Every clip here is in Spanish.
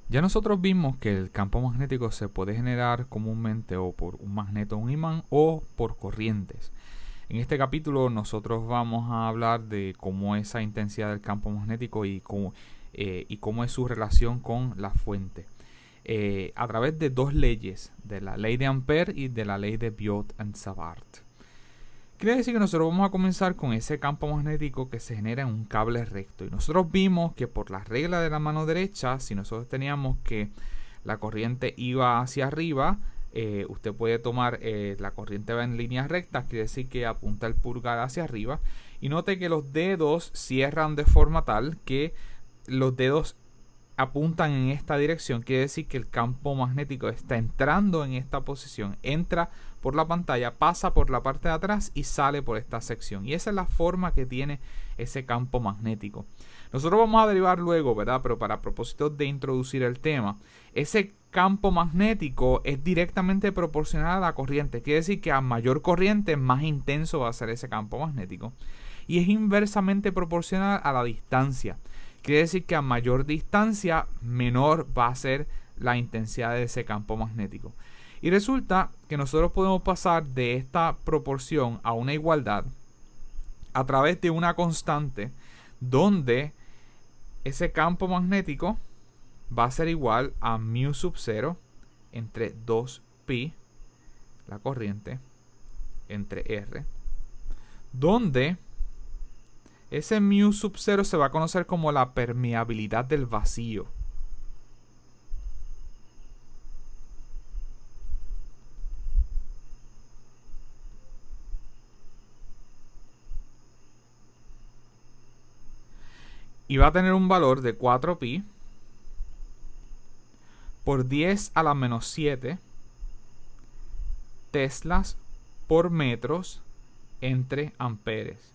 Ya nosotros vimos que el campo magnético se puede generar comúnmente o por un magneto o un imán o por corrientes. En este capítulo nosotros vamos a hablar de cómo esa intensidad del campo magnético y cómo es su relación con la fuente. A través de dos leyes, de la ley de Ampère y de la ley de Biot-Savart. Quiere decir que nosotros vamos a comenzar con ese campo magnético que se genera en un cable recto. Y nosotros vimos que por la regla de la mano derecha, si nosotros teníamos que la corriente iba hacia arriba, usted puede tomar, la corriente va en líneas rectas, quiere decir que apunta el pulgar hacia arriba. Y note que los dedos cierran de forma tal que los dedos apuntan en esta dirección, quiere decir que el campo magnético está entrando en esta posición, entra por la pantalla, pasa por la parte de atrás y sale por esta sección. Y esa es la forma que tiene ese campo magnético. Nosotros vamos a derivar luego, ¿verdad? Pero para propósitos de introducir el tema, ese campo magnético es directamente proporcional a la corriente. Quiere decir que a mayor corriente, más intenso va a ser ese campo magnético. Y es inversamente proporcional a la distancia. Quiere decir que a mayor distancia, menor va a ser la intensidad de ese campo magnético. Y resulta que nosotros podemos pasar de esta proporción a una igualdad a través de una constante donde ese campo magnético va a ser igual a mu sub 0 entre 2pi, la corriente, entre r, donde ese mu sub 0 se va a conocer como la permeabilidad del vacío. Y va a tener un valor de 4pi por 10 a la menos 7 teslas por metros entre amperes.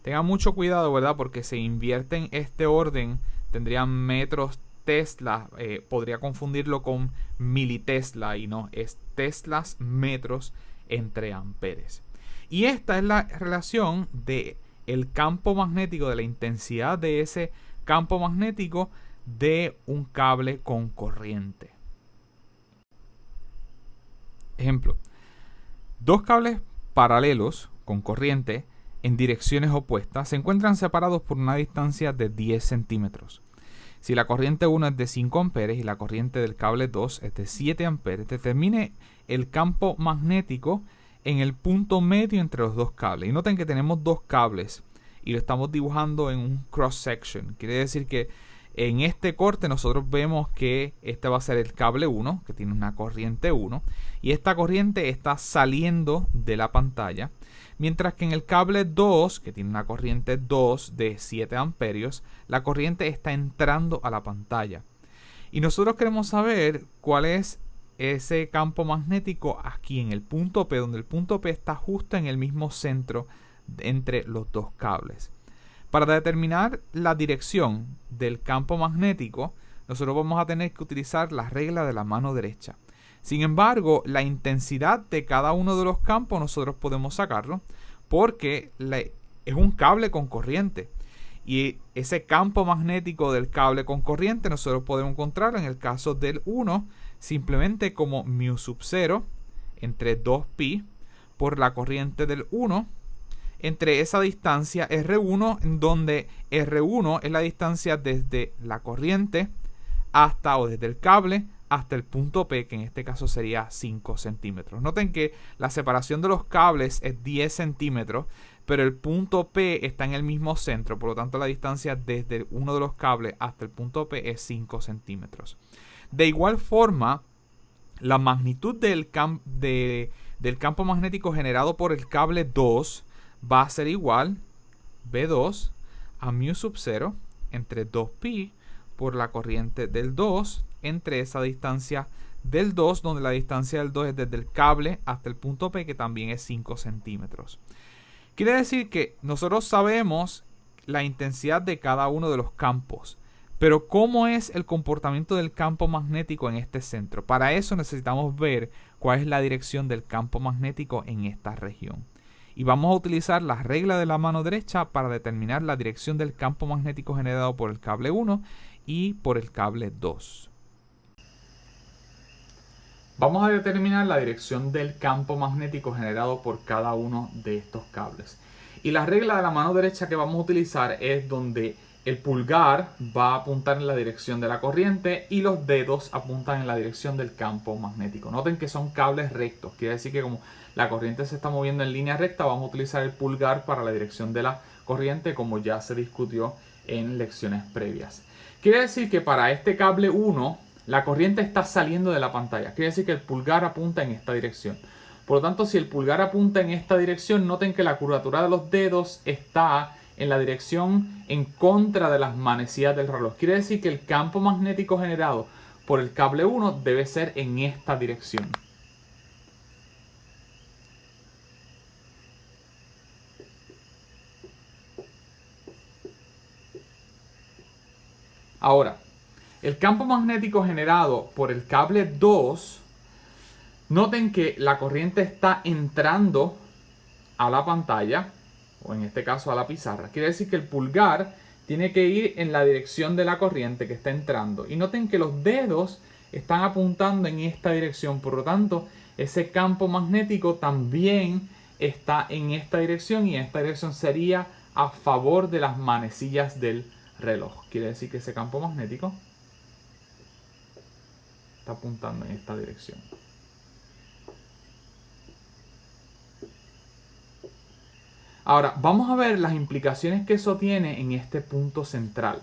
Tengan mucho cuidado, ¿verdad? Porque se invierte en este orden, tendrían metros Tesla, podría confundirlo con militesla y no, es teslas metros entre amperes. Y esta es la relación de el campo magnético, de la intensidad de ese campo magnético de un cable con corriente. Ejemplo, dos cables paralelos con corriente en direcciones opuestas se encuentran separados por una distancia de 10 centímetros. Si la corriente 1 es de 5 amperes y la corriente del cable 2 es de 7 amperes, determine el campo magnético en el punto medio entre los dos cables. Y noten que tenemos dos cables y lo estamos dibujando en un cross section. Quiere decir que en este corte nosotros vemos que este va a ser el cable 1, que tiene una corriente 1, y esta corriente está saliendo de la pantalla, mientras que en el cable 2, que tiene una corriente 2 de 7 amperios, la corriente está entrando a la pantalla. Y nosotros queremos saber cuál es ese campo magnético aquí en el punto P, donde el punto P está justo en el mismo centro entre los dos cables. Para determinar la dirección del campo magnético, nosotros vamos a tener que utilizar la regla de la mano derecha. Sin embargo, la intensidad de cada uno de los campos nosotros podemos sacarlo porque es un cable con corriente. Y ese campo magnético del cable con corriente nosotros podemos encontrar en el caso del 1 simplemente como mu sub 0 entre 2pi por la corriente del 1 entre esa distancia R1, en donde R1 es la distancia desde la corriente hasta, o desde el cable hasta el punto P, que en este caso sería 5 centímetros. Noten que la separación de los cables es 10 centímetros, pero el punto P está en el mismo centro, por lo tanto la distancia desde uno de los cables hasta el punto P es 5 centímetros. De igual forma, la magnitud del campo magnético generado por el cable 2 va a ser igual B2 a mu sub 0 entre 2pi por la corriente del 2 entre esa distancia del 2, donde la distancia del 2 es desde el cable hasta el punto P, que también es 5 centímetros. Quiere decir que nosotros sabemos la intensidad de cada uno de los campos, pero ¿cómo es el comportamiento del campo magnético en este centro? Para eso necesitamos ver cuál es la dirección del campo magnético en esta región. Y vamos a utilizar la regla de la mano derecha para determinar la dirección del campo magnético generado por el cable 1 y por el cable 2. Vamos a determinar la dirección del campo magnético generado por cada uno de estos cables. Y la regla de la mano derecha que vamos a utilizar es donde el pulgar va a apuntar en la dirección de la corriente y los dedos apuntan en la dirección del campo magnético. Noten que son cables rectos, quiere decir que como la corriente se está moviendo en línea recta, vamos a utilizar el pulgar para la dirección de la corriente, como ya se discutió en lecciones previas. Quiere decir que para este cable 1, la corriente está saliendo de la pantalla. Quiere decir que el pulgar apunta en esta dirección. Por lo tanto, si el pulgar apunta en esta dirección, noten que la curvatura de los dedos está en la dirección en contra de las manecillas del reloj. Quiere decir que el campo magnético generado por el cable 1 debe ser en esta dirección. Ahora, el campo magnético generado por el cable 2, noten que la corriente está entrando a la pantalla, o en este caso a la pizarra. Quiere decir que el pulgar tiene que ir en la dirección de la corriente que está entrando. Y noten que los dedos están apuntando en esta dirección. Por lo tanto, ese campo magnético también está en esta dirección. Y esta dirección sería a favor de las manecillas del reloj. Quiere decir que ese campo magnético está apuntando en esta dirección. Ahora, vamos a ver las implicaciones que eso tiene en este punto central.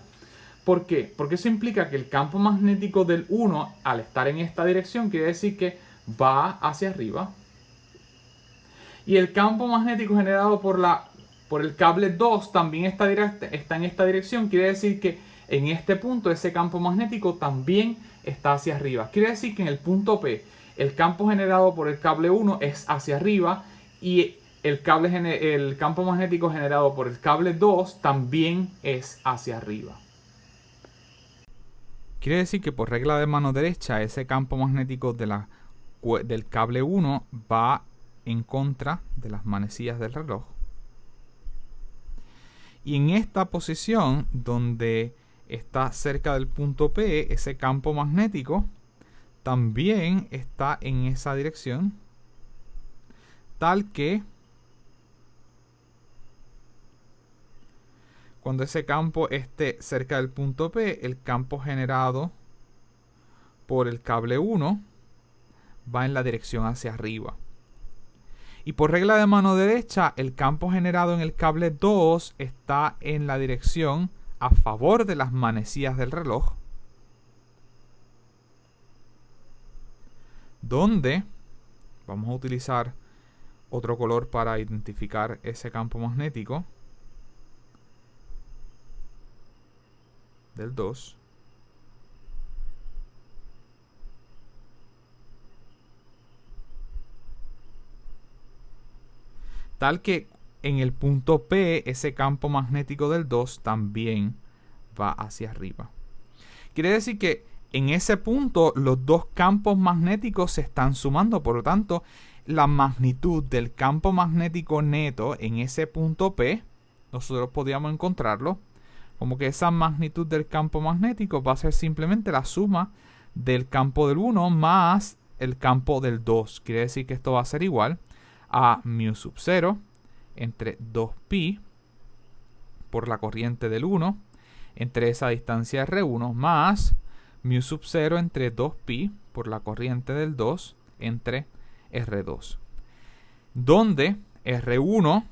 ¿Por qué? Porque eso implica que el campo magnético del 1, al estar en esta dirección, quiere decir que va hacia arriba. Y el campo magnético generado por el cable 2 también está en esta dirección. Quiere decir que en este punto ese campo magnético también está hacia arriba. Quiere decir que en el punto P, el campo generado por el cable 1 es hacia arriba y el campo magnético generado por el cable 2 también es hacia arriba. Quiere decir que por regla de mano derecha, ese campo magnético del cable 1 va en contra de las manecillas del reloj. Y en esta posición, donde está cerca del punto P, ese campo magnético también está en esa dirección, tal que cuando ese campo esté cerca del punto P, el campo generado por el cable 1 va en la dirección hacia arriba. Y por regla de mano derecha, el campo generado en el cable 2 está en la dirección a favor de las manecillas del reloj, donde vamos a utilizar otro color para identificar ese campo magnético del 2. Tal que en el punto P ese campo magnético del 2 también va hacia arriba. Quiere decir que en ese punto los dos campos magnéticos se están sumando. Por lo tanto, la magnitud del campo magnético neto en ese punto P, nosotros podríamos encontrarlo como que esa magnitud del campo magnético va a ser simplemente la suma del campo del 1 más el campo del 2. Quiere decir que esto va a ser igual a mu sub 0 entre 2pi por la corriente del 1 entre esa distancia R1 más mu sub 0 entre 2pi por la corriente del 2 entre R2. Donde R1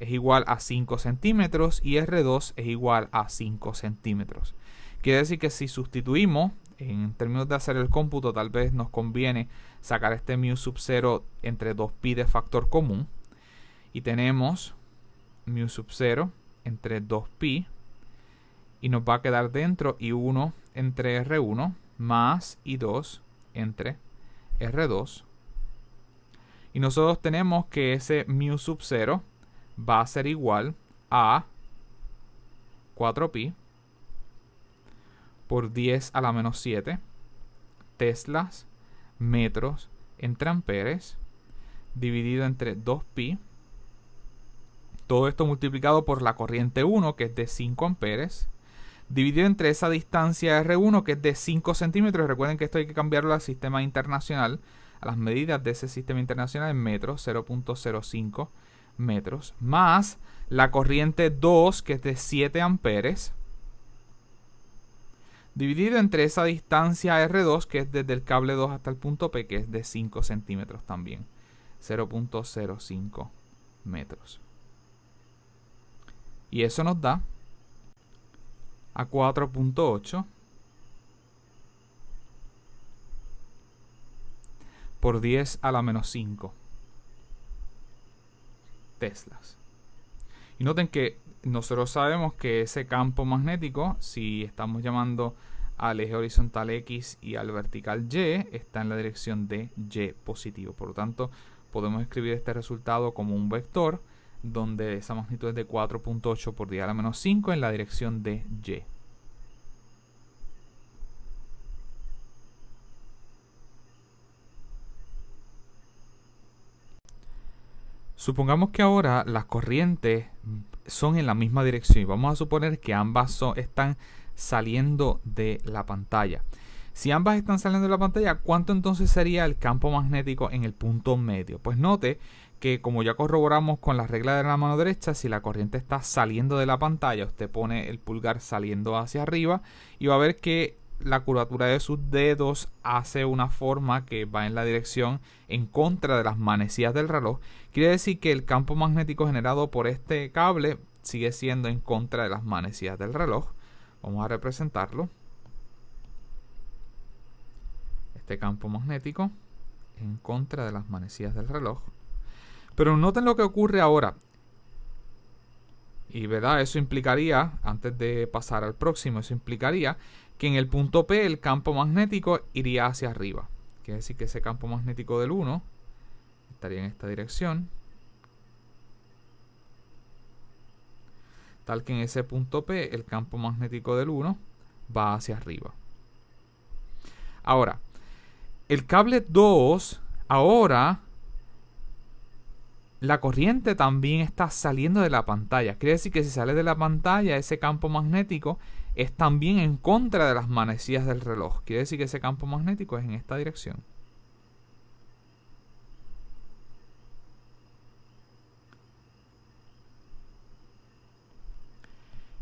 es igual a 5 centímetros y R2 es igual a 5 centímetros. Quiere decir que si sustituimos, en términos de hacer el cómputo, tal vez nos conviene sacar este mu sub 0 entre 2pi de factor común. Y tenemos mu sub 0 entre 2pi. Y nos va a quedar dentro y 1 entre R1 más y 2 entre R2. Y nosotros tenemos que ese mu sub 0 va a ser igual a 4pi por 10 a la menos 7 teslas metros entre amperes dividido entre 2pi. Todo esto multiplicado por la corriente 1, que es de 5 amperes, dividido entre esa distancia R1 que es de 5 centímetros. Recuerden que esto hay que cambiarlo al sistema internacional, a las medidas de ese sistema internacional en metros, 0.05 metros, más la corriente 2 que es de 7 amperes, dividido entre esa distancia R2 que es desde el cable 2 hasta el punto P, que es de 5 centímetros también, 0.05 metros. Y eso nos da a 4.8 por 10 a la menos 5 teslas. Y noten que nosotros sabemos que ese campo magnético, si estamos llamando al eje horizontal X y al vertical Y, está en la dirección de Y positivo. Por lo tanto, podemos escribir este resultado como un vector donde esa magnitud es de 4.8 por 10 a la menos 5 en la dirección de Y. Supongamos que ahora las corrientes son en la misma dirección y vamos a suponer que ambas están saliendo de la pantalla. Si ambas están saliendo de la pantalla, ¿cuánto entonces sería el campo magnético en el punto medio? Pues note que, como ya corroboramos con la regla de la mano derecha, si la corriente está saliendo de la pantalla, usted pone el pulgar saliendo hacia arriba y va a ver que la curvatura de sus dedos hace una forma que va en la dirección en contra de las manecillas del reloj. Quiere decir que el campo magnético generado por este cable sigue siendo en contra de las manecillas del reloj. Vamos a representarlo. Este campo magnético en contra de las manecillas del reloj. Pero noten lo que ocurre ahora. Y ¿verdad? Eso implicaría, antes de pasar al próximo, eso implicaría que en el punto P el campo magnético iría hacia arriba. Quiere decir que ese campo magnético del 1 estaría en esta dirección. Tal que en ese punto P el campo magnético del 1 va hacia arriba. Ahora, el cable 2, ahora la corriente también está saliendo de la pantalla. Quiere decir que si sale de la pantalla, ese campo magnético es también en contra de las manecillas del reloj. Quiere decir que ese campo magnético es en esta dirección.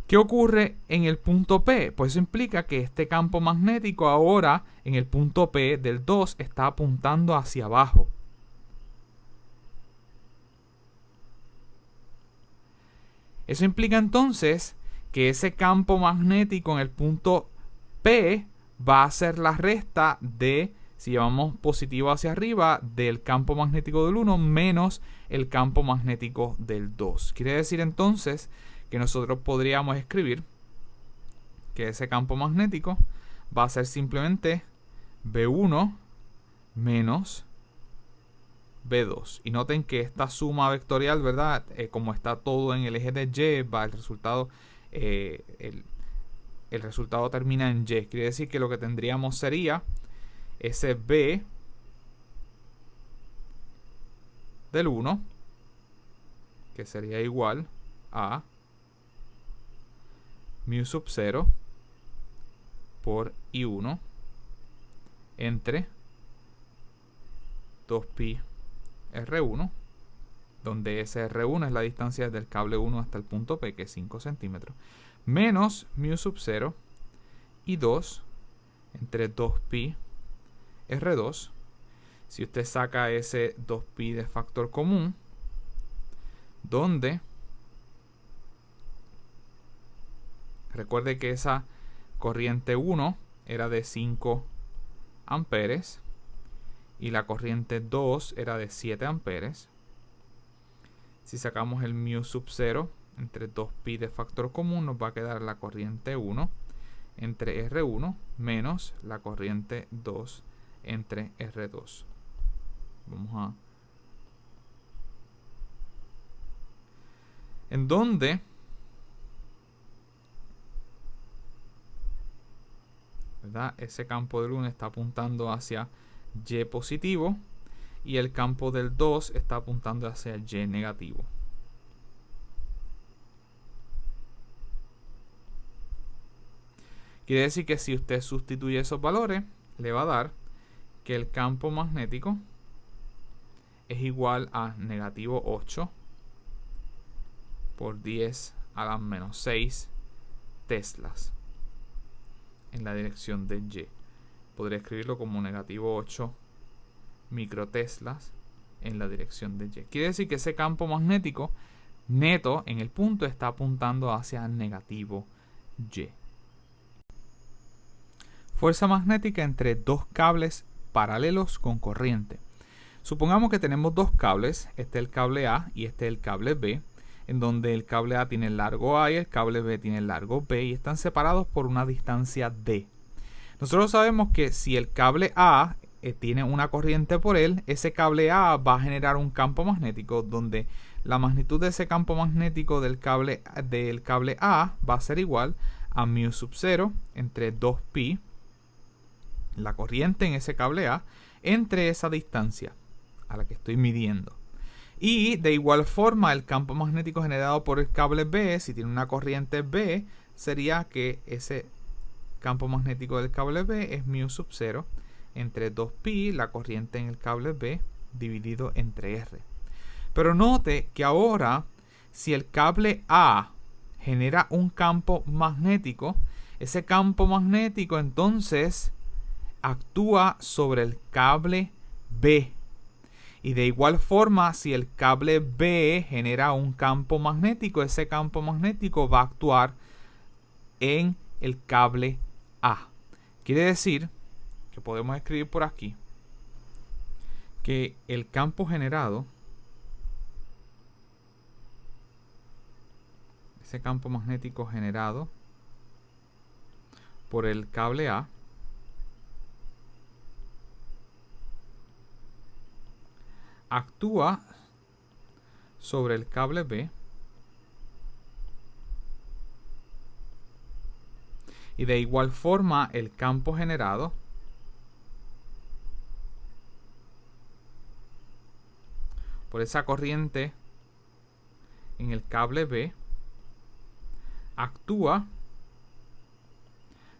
¿Qué ocurre en el punto P? Pues eso implica que este campo magnético ahora en el punto P del 2 está apuntando hacia abajo. Eso implica entonces que ese campo magnético en el punto P va a ser la resta de, si llevamos positivo hacia arriba, del campo magnético del 1 menos el campo magnético del 2. Quiere decir entonces que nosotros podríamos escribir que ese campo magnético va a ser simplemente B1 menos B2. Y noten que esta suma vectorial, ¿verdad? Como está todo en el eje de Y, va el resultado, el resultado termina en Y. Quiere decir que lo que tendríamos sería ese B del 1, que sería igual a mu sub 0 por I1 entre 2pi R1, donde ese R1 es la distancia desde el cable 1 hasta el punto P, que es 5 centímetros, menos mu sub 0 y 2 entre 2pi R2. Si usted saca ese 2pi de factor común, donde recuerde que esa corriente 1 era de 5 amperes y la corriente 2 era de 7 amperes. Si sacamos el mu sub 0 entre 2pi de factor común, nos va a quedar la corriente 1 entre R1 menos la corriente 2 entre R2. Vamos a... en donde ¿verdad? Ese campo del 1 está apuntando hacia Y positivo y el campo del 2 está apuntando hacia Y negativo. Quiere decir que si usted sustituye esos valores, le va a dar que el campo magnético es igual a negativo 8 por 10 a la menos 6 teslas en la dirección de Y. Podría escribirlo como negativo 8 microteslas en la dirección de Y. Quiere decir que ese campo magnético neto en el punto está apuntando hacia negativo Y. Fuerza magnética entre dos cables paralelos con corriente. Supongamos que tenemos dos cables, este es el cable A y este es el cable B, en donde el cable A tiene el largo A y el cable B tiene el largo B y están separados por una distancia D. Nosotros sabemos que si el cable A tiene una corriente por él, ese cable A va a generar un campo magnético donde la magnitud de ese campo magnético del cable A va a ser igual a mu sub 0 entre 2pi, la corriente en ese cable A, entre esa distancia a la que estoy midiendo. Y de igual forma el campo magnético generado por el cable B, si tiene una corriente B, sería que ese campo magnético del cable B es mu sub 0 entre 2pi, la corriente en el cable B, dividido entre R. Pero note que ahora, si el cable A genera un campo magnético, ese campo magnético entonces actúa sobre el cable B. Y de igual forma, si el cable B genera un campo magnético, ese campo magnético va a actuar en el cable A. Quiere decir que podemos escribir por aquí que el campo generado, ese campo magnético generado por el cable A, actúa sobre el cable B y de igual forma el campo generado por esa corriente en el cable B actúa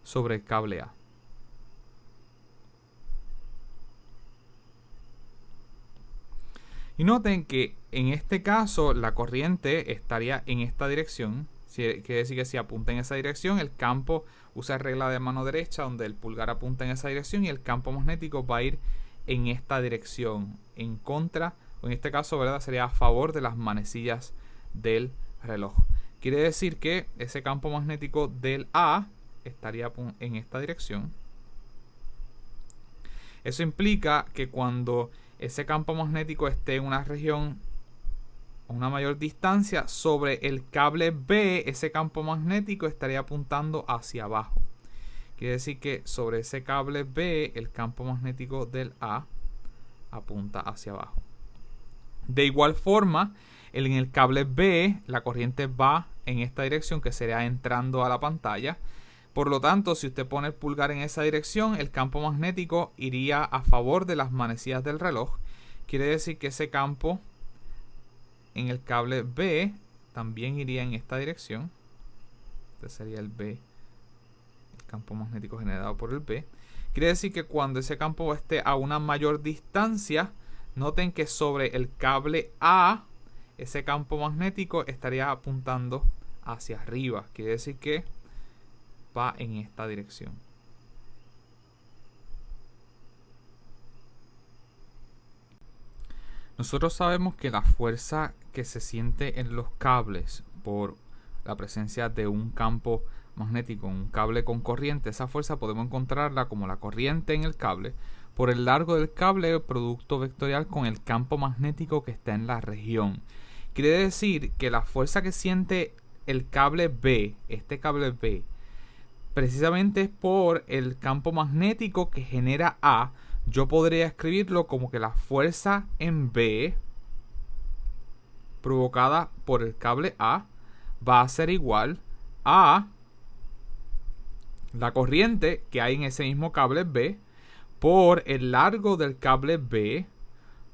sobre el cable A. Y noten que en este caso la corriente estaría en esta dirección. Quiere decir que si apunta en esa dirección, el campo usa regla de mano derecha donde el pulgar apunta en esa dirección y el campo magnético va a ir en esta dirección, en contra, o en este caso, ¿verdad?, sería a favor de las manecillas del reloj. Quiere decir que ese campo magnético del A estaría en esta dirección. Eso implica que cuando ese campo magnético esté en una región a una mayor distancia sobre el cable B, ese campo magnético estaría apuntando hacia abajo. Quiere decir que sobre ese cable B, el campo magnético del A apunta hacia abajo. De igual forma, en el cable B, la corriente va en esta dirección, que sería entrando a la pantalla. Por lo tanto, si usted pone el pulgar en esa dirección, el campo magnético iría a favor de las manecillas del reloj. Quiere decir que ese campo en el cable B también iría en esta dirección. Este sería el B, el campo magnético generado por el B. Quiere decir que cuando ese campo esté a una mayor distancia, noten que sobre el cable A, ese campo magnético estaría apuntando hacia arriba. Quiere decir que va en esta dirección. Nosotros sabemos que la fuerza que se siente en los cables por la presencia de un campo magnético, un cable con corriente, esa fuerza podemos encontrarla como la corriente en el cable por el largo del cable, producto vectorial con el campo magnético que está en la región. Quiere decir que la fuerza que siente el cable B, este cable B, precisamente es por el campo magnético que genera A. Yo podría escribirlo como que la fuerza en B provocada por el cable A va a ser igual a la corriente que hay en ese mismo cable B por el largo del cable B,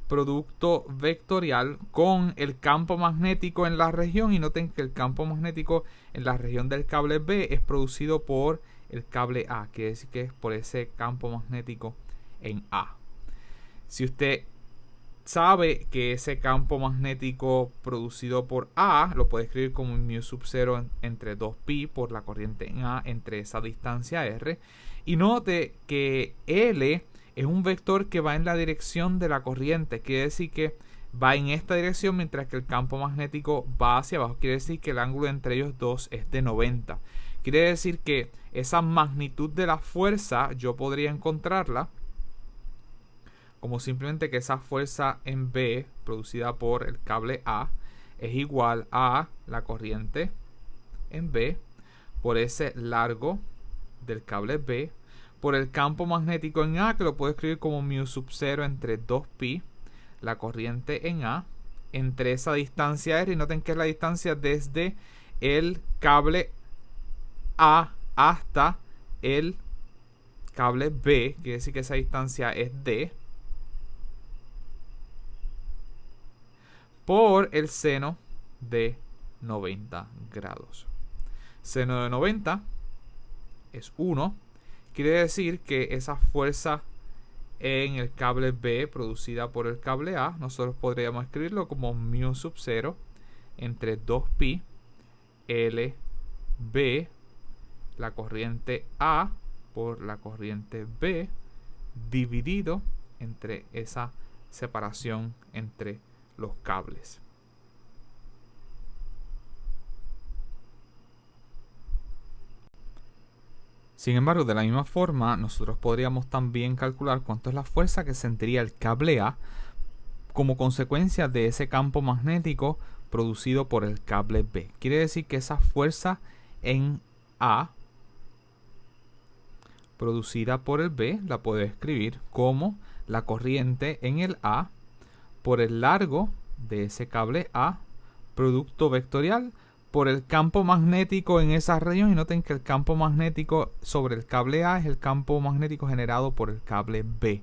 producto vectorial con el campo magnético en la región. Y noten que el campo magnético en la región del cable B es producido por el cable A. Quiere decir que es por ese campo magnético en A. Si usted sabe que ese campo magnético producido por A lo puede escribir como un mu sub 0 entre 2pi por la corriente en A entre esa distancia R. Y note que L es un vector que va en la dirección de la corriente. Quiere decir que va en esta dirección mientras que el campo magnético va hacia abajo. Quiere decir que el ángulo entre ellos dos es de 90. Quiere decir que esa magnitud de la fuerza yo podría encontrarla como simplemente que esa fuerza en B producida por el cable A es igual a la corriente en B por ese largo del cable B por el campo magnético en A, que lo puedo escribir como mu sub 0 entre 2pi, la corriente en A, entre esa distancia R. Y noten que es la distancia desde el cable A hasta el cable B, quiere decir que esa distancia es D, por el seno de 90 grados. Seno de 90 es 1. Quiere decir que esa fuerza en el cable B producida por el cable A, nosotros podríamos escribirlo como mu sub 0 entre 2pi LB, la corriente A por la corriente B, dividido entre esa separación entre los cables. Sin embargo, de la misma forma, nosotros podríamos también calcular cuánto es la fuerza que sentiría el cable A como consecuencia de ese campo magnético producido por el cable B. Quiere decir que esa fuerza en A producida por el B la puedo escribir como la corriente en el A por el largo de ese cable A, producto vectorial por el campo magnético en esa región. Y noten que el campo magnético sobre el cable A es el campo magnético generado por el cable B.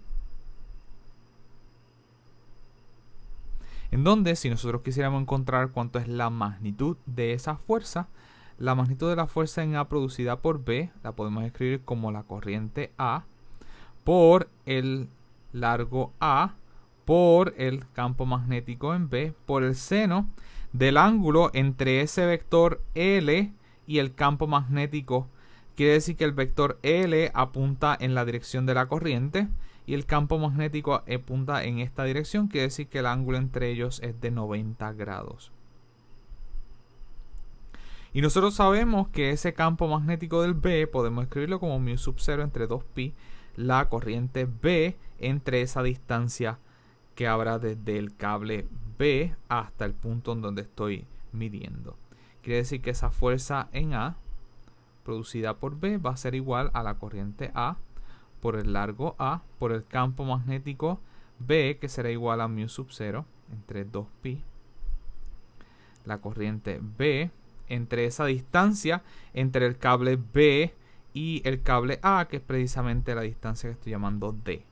En donde, si nosotros quisiéramos encontrar cuánto es la magnitud de esa fuerza, la magnitud de la fuerza en A producida por B la podemos escribir como la corriente A por el largo A por el campo magnético en B por el seno del ángulo entre ese vector L y el campo magnético. Quiere decir que el vector L apunta en la dirección de la corriente y el campo magnético apunta en esta dirección. Quiere decir que el ángulo entre ellos es de 90 grados. Y nosotros sabemos que ese campo magnético del B podemos escribirlo como mu sub 0 entre 2pi, la corriente B entre esa distancia que habrá desde el cable B hasta el punto en donde estoy midiendo. Quiere decir que esa fuerza en A producida por B va a ser igual a la corriente A por el largo A por el campo magnético B, que será igual a mu sub 0 entre 2pi, la corriente B entre esa distancia entre el cable B y el cable A, que es precisamente la distancia que estoy llamando D.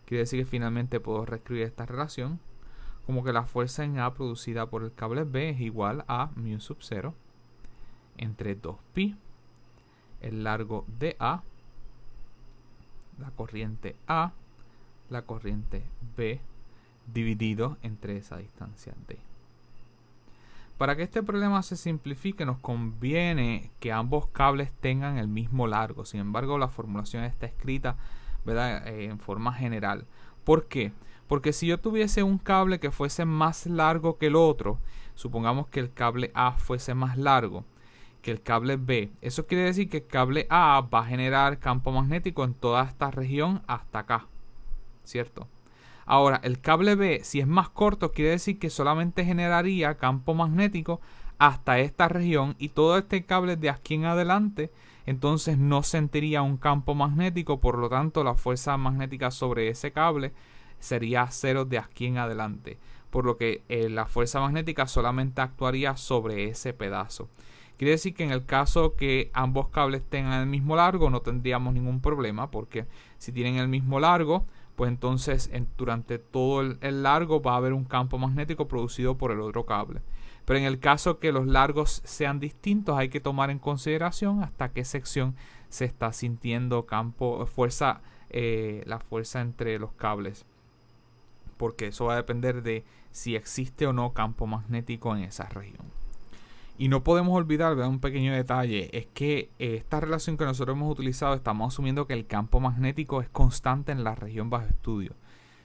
Quiere decir que finalmente puedo reescribir esta relación como que la fuerza en A producida por el cable B es igual a mu sub 0 entre 2pi, el largo de A, la corriente A, la corriente B, dividido entre esa distancia D. Para que este problema se simplifique, nos conviene que ambos cables tengan el mismo largo. Sin embargo, la formulación está escrita, ¿verdad?, en forma general. ¿Por qué? Porque si yo tuviese un cable que fuese más largo que el otro, supongamos que el cable A fuese más largo que el cable B, eso quiere decir que el cable A va a generar campo magnético en toda esta región hasta acá, ¿cierto? Ahora, el cable B, si es más corto, quiere decir que solamente generaría campo magnético hasta esta región, y todo este cable de aquí en adelante entonces no sentiría un campo magnético. Por lo tanto, la fuerza magnética sobre ese cable sería 0 de aquí en adelante, por lo que la fuerza magnética solamente actuaría sobre ese pedazo. Quiere decir que en el caso que ambos cables tengan el mismo largo, no tendríamos ningún problema, porque si tienen el mismo largo, pues entonces durante todo el largo va a haber un campo magnético producido por el otro cable. Pero en el caso que los largos sean distintos, hay que tomar en consideración hasta qué sección se está sintiendo la fuerza entre los cables, porque eso va a depender de si existe o no campo magnético en esa región. Y no podemos olvidar, un pequeño detalle, es que esta relación que nosotros hemos utilizado, estamos asumiendo que el campo magnético es constante en la región bajo estudio.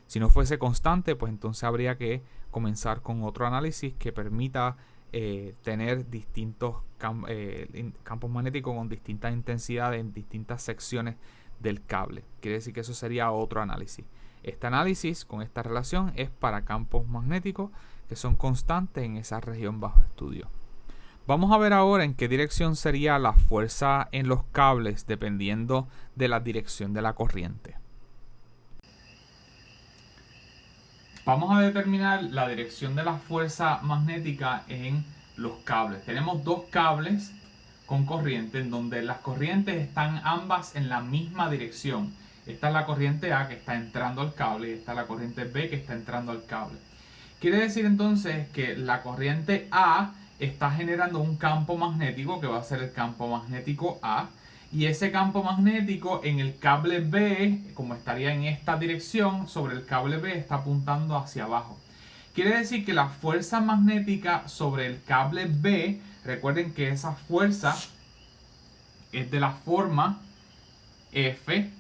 Si no fuese constante, pues entonces habría que comenzar con otro análisis que permita tener distintos campos magnéticos con distintas intensidades en distintas secciones del cable. Quiere decir que eso sería otro análisis. Este análisis con esta relación es para campos magnéticos que son constantes en esa región bajo estudio. Vamos a ver ahora en qué dirección sería la fuerza en los cables dependiendo de la dirección de la corriente. Vamos a determinar la dirección de la fuerza magnética en los cables. Tenemos dos cables con corriente en donde las corrientes están ambas en la misma dirección. Esta es la corriente A que está entrando al cable y esta es la corriente B que está entrando al cable. Quiere decir entonces que la corriente A está generando un campo magnético que va a ser el campo magnético A, y ese campo magnético en el cable B, como estaría en esta dirección sobre el cable B, está apuntando hacia abajo. Quiere decir que la fuerza magnética sobre el cable B, recuerden que esa fuerza es de la forma F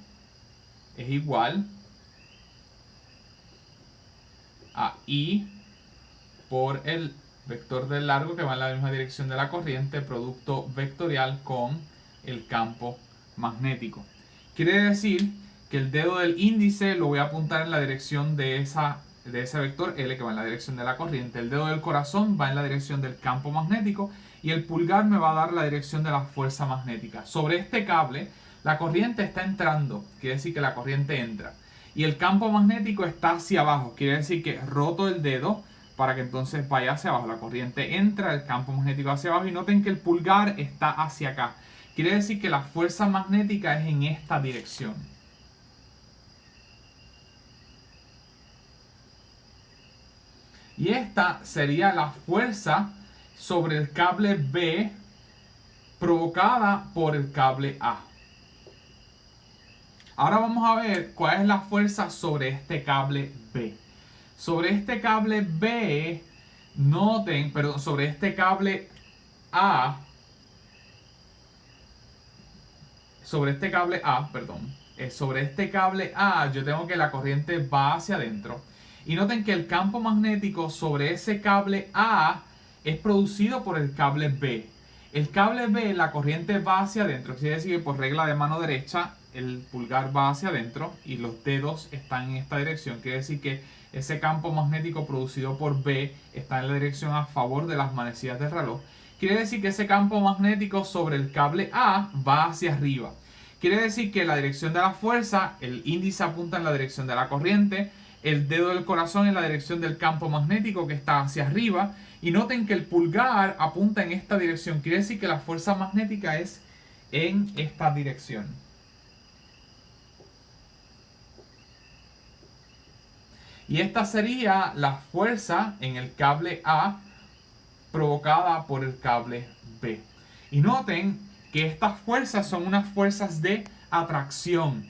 es igual a I por el vector del largo que va en la misma dirección de la corriente, producto vectorial con el campo magnético. Quiere decir que el dedo del índice lo voy a apuntar en la dirección de ese vector L que va en la dirección de la corriente. El dedo del corazón va en la dirección del campo magnético y el pulgar me va a dar la dirección de la fuerza magnética. Sobre este cable la corriente está entrando, quiere decir que la corriente entra. Y el campo magnético está hacia abajo, quiere decir que roto el dedo para que entonces vaya hacia abajo. La corriente entra, el campo magnético hacia abajo, y noten que el pulgar está hacia acá. Quiere decir que la fuerza magnética es en esta dirección. Y esta sería la fuerza sobre el cable B provocada por el cable A. Ahora vamos a ver cuál es la fuerza sobre este cable B. Sobre este cable B, noten, perdón, sobre este cable A, sobre este cable A, yo tengo que la corriente va hacia adentro. Y noten que el campo magnético sobre ese cable A es producido por el cable B. El cable B, la corriente va hacia adentro. Quiere decir que por regla de mano derecha, el pulgar va hacia adentro y los dedos están en esta dirección. Quiere decir que ese campo magnético producido por B está en la dirección a favor de las manecillas del reloj. Quiere decir que ese campo magnético sobre el cable A va hacia arriba. Quiere decir que la dirección de la fuerza, el índice apunta en la dirección de la corriente, el dedo del corazón en la dirección del campo magnético que está hacia arriba, y noten que el pulgar apunta en esta dirección. Quiere decir que la fuerza magnética es en esta dirección. Y esta sería la fuerza en el cable A provocada por el cable B. Y noten que estas fuerzas son unas fuerzas de atracción.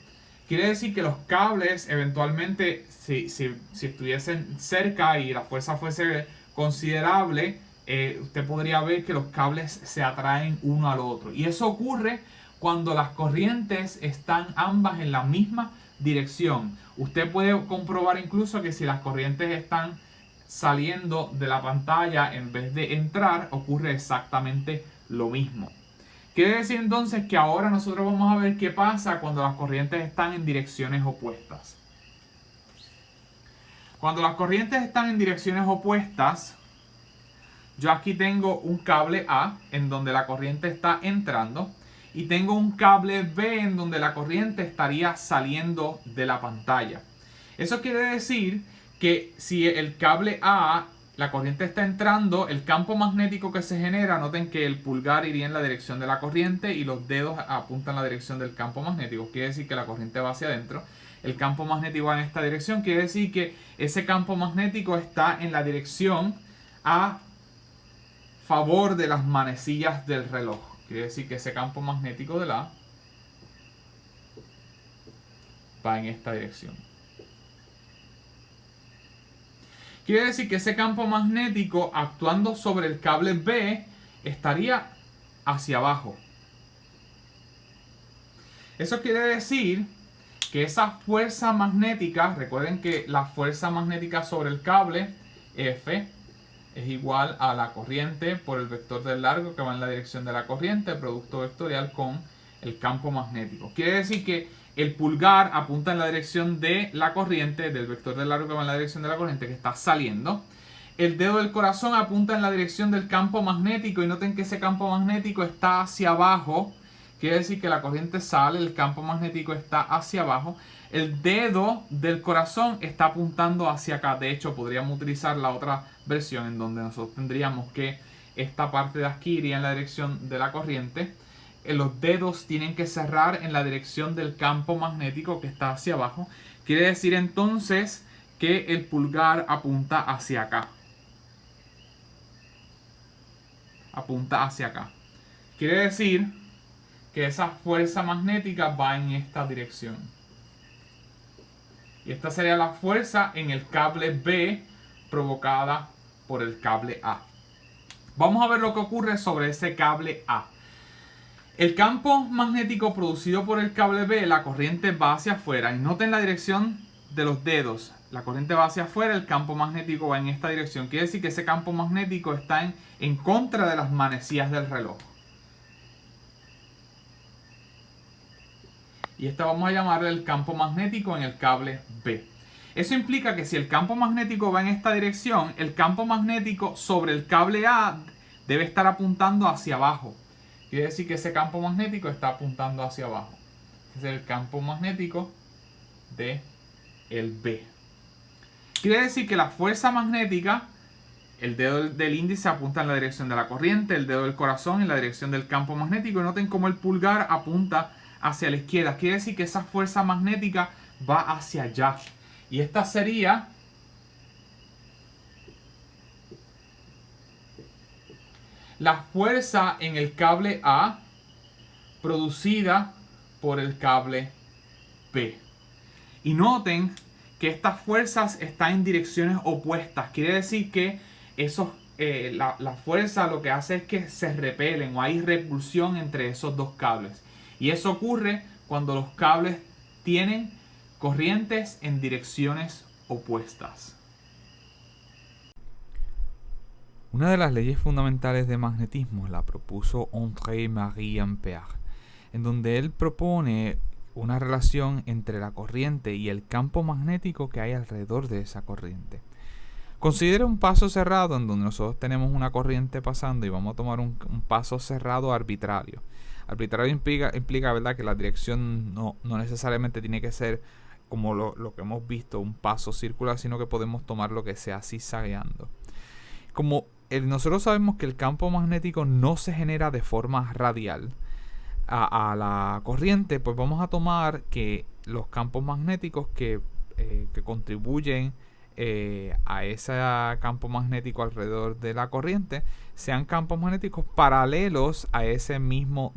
Quiere decir que los cables eventualmente, si estuviesen cerca y la fuerza fuese considerable, usted podría ver que los cables se atraen uno al otro. Y eso ocurre cuando las corrientes están ambas en la misma dirección. Usted puede comprobar incluso que si las corrientes están saliendo de la pantalla en vez de entrar, ocurre exactamente lo mismo. Quiere decir entonces que ahora nosotros vamos a ver qué pasa cuando las corrientes están en direcciones opuestas. Cuando las corrientes están en direcciones opuestas, yo aquí tengo un cable A en donde la corriente está entrando y tengo un cable B en donde la corriente estaría saliendo de la pantalla. Eso quiere decir que si el cable A, la corriente está entrando, el campo magnético que se genera, noten que el pulgar iría en la dirección de la corriente y los dedos apuntan en la dirección del campo magnético. Quiere decir que la corriente va hacia adentro. el campo magnético va en esta dirección, quiere decir que ese campo magnético está en la dirección a favor de las manecillas del reloj. Quiere decir que ese campo magnético de la va en esta dirección. Quiere decir que ese campo magnético actuando sobre el cable B estaría hacia abajo. Eso quiere decir que esa fuerza magnética, recuerden que la fuerza magnética sobre el cable F es igual a la corriente por el vector del largo que va en la dirección de la corriente, producto vectorial con el campo magnético. Quiere decir que el pulgar apunta en la dirección de la corriente, del vector del largo que va en la dirección de la corriente que está saliendo. El dedo del corazón apunta en la dirección del campo magnético y noten que ese campo magnético está hacia abajo. Quiere decir que la corriente sale, el campo magnético está hacia abajo. El dedo del corazón está apuntando hacia acá. De hecho, podríamos utilizar la otra versión en donde nosotros tendríamos que esta parte de aquí iría en la dirección de la corriente. Los dedos tienen que cerrar en la dirección del campo magnético que está hacia abajo. Quiere decir entonces que el pulgar apunta hacia acá. Apunta hacia acá. Quiere decir que esa fuerza magnética va en esta dirección. Y esta sería la fuerza en el cable B provocada por el cable A. Vamos a ver lo que ocurre sobre ese cable A. El campo magnético producido por el cable B, la corriente va hacia afuera. Y noten la dirección de los dedos. La corriente va hacia afuera, el campo magnético va en esta dirección. Quiere decir que ese campo magnético está en contra de las manecillas del reloj. Y este vamos a llamarle el campo magnético en el cable B. Eso implica que si el campo magnético va en esta dirección, el campo magnético sobre el cable A debe estar apuntando hacia abajo. Quiere decir que ese campo magnético está apuntando hacia abajo. Este es el campo magnético de el B. Quiere decir que la fuerza magnética, el dedo del índice apunta en la dirección de la corriente, el dedo del corazón en la dirección del campo magnético. Y noten cómo el pulgar apunta hacia la izquierda. Quiere decir que esa fuerza magnética va hacia allá. Y esta sería la fuerza en el cable A producida por el cable B. Y noten que estas fuerzas están en direcciones opuestas. Quiere decir que la fuerza lo que hace es que se repelen o hay repulsión entre esos dos cables. Y eso ocurre cuando los cables tienen corrientes en direcciones opuestas. Una de las leyes fundamentales de magnetismo la propuso André-Marie Ampère, en donde él propone una relación entre la corriente y el campo magnético que hay alrededor de esa corriente. Considera un paso cerrado en donde nosotros tenemos una corriente pasando y vamos a tomar un paso cerrado arbitrario. Arbitrario implica, ¿verdad?, que la dirección no necesariamente tiene que ser como lo que hemos visto, un paso circular, sino que podemos tomar lo que sea zigzagueando. Como nosotros sabemos que el campo magnético no se genera de forma radial a la corriente, pues vamos a tomar que los campos magnéticos que contribuyen a ese campo magnético alrededor de la corriente sean campos magnéticos paralelos a ese mismo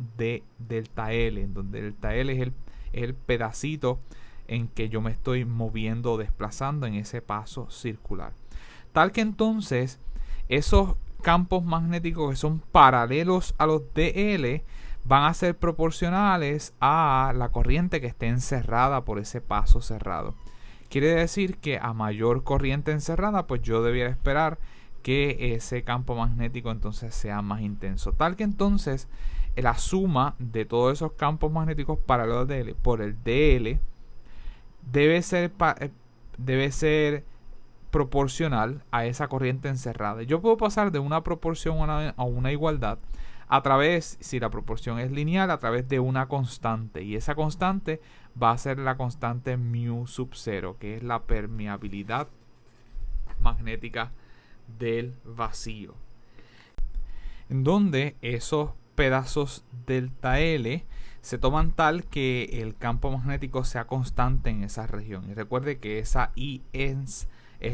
delta L, en donde delta L es el pedacito en que yo me estoy moviendo o desplazando en ese paso circular. Tal que entonces esos campos magnéticos que son paralelos a los DL van a ser proporcionales a la corriente que esté encerrada por ese paso cerrado. Quiere decir que a mayor corriente encerrada, pues yo debiera esperar que ese campo magnético entonces sea más intenso. Tal que entonces la suma de todos esos campos magnéticos paralelos DL por el DL debe ser proporcional a esa corriente encerrada. Yo puedo pasar de una proporción a una igualdad a través, si la proporción es lineal, a través de una constante. Y esa constante va a ser la constante mu sub 0, que es la permeabilidad magnética del vacío. En donde esos pedazos delta L se toman tal que el campo magnético sea constante en esa región. Y recuerde que esa I es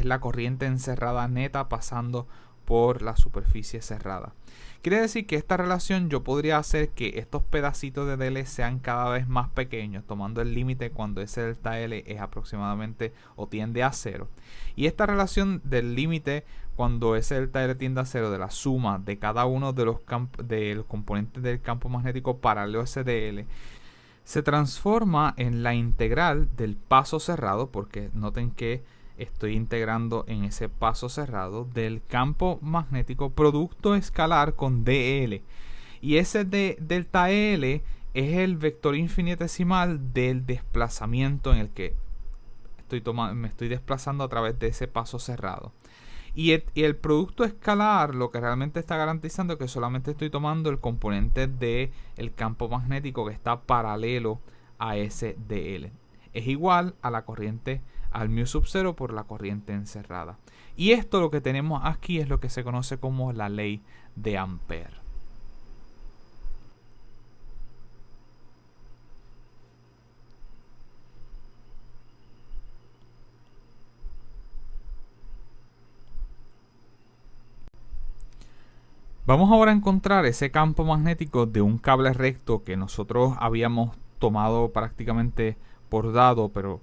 la corriente encerrada neta pasando por la superficie cerrada. Quiere decir que esta relación yo podría hacer que estos pedacitos de DL sean cada vez más pequeños, tomando el límite cuando ese delta L es aproximadamente o tiende a 0. Y esta relación del límite cuando ese delta L tiende a 0 de la suma de cada uno de los componentes del campo magnético paralelo a ese DL se transforma en la integral del paso cerrado, porque noten que estoy integrando en ese paso cerrado del campo magnético producto escalar con dl. Y ese de delta L es el vector infinitesimal del desplazamiento en el que me estoy desplazando a través de ese paso cerrado. Y el producto escalar lo que realmente está garantizando es que solamente estoy tomando el componente del campo magnético que está paralelo a ese dl. Es igual a la corriente al mu sub 0 por la corriente encerrada. Y esto lo que tenemos aquí es lo que se conoce como la ley de Ampère. Vamos ahora a encontrar ese campo magnético de un cable recto que nosotros habíamos tomado prácticamente por dado, pero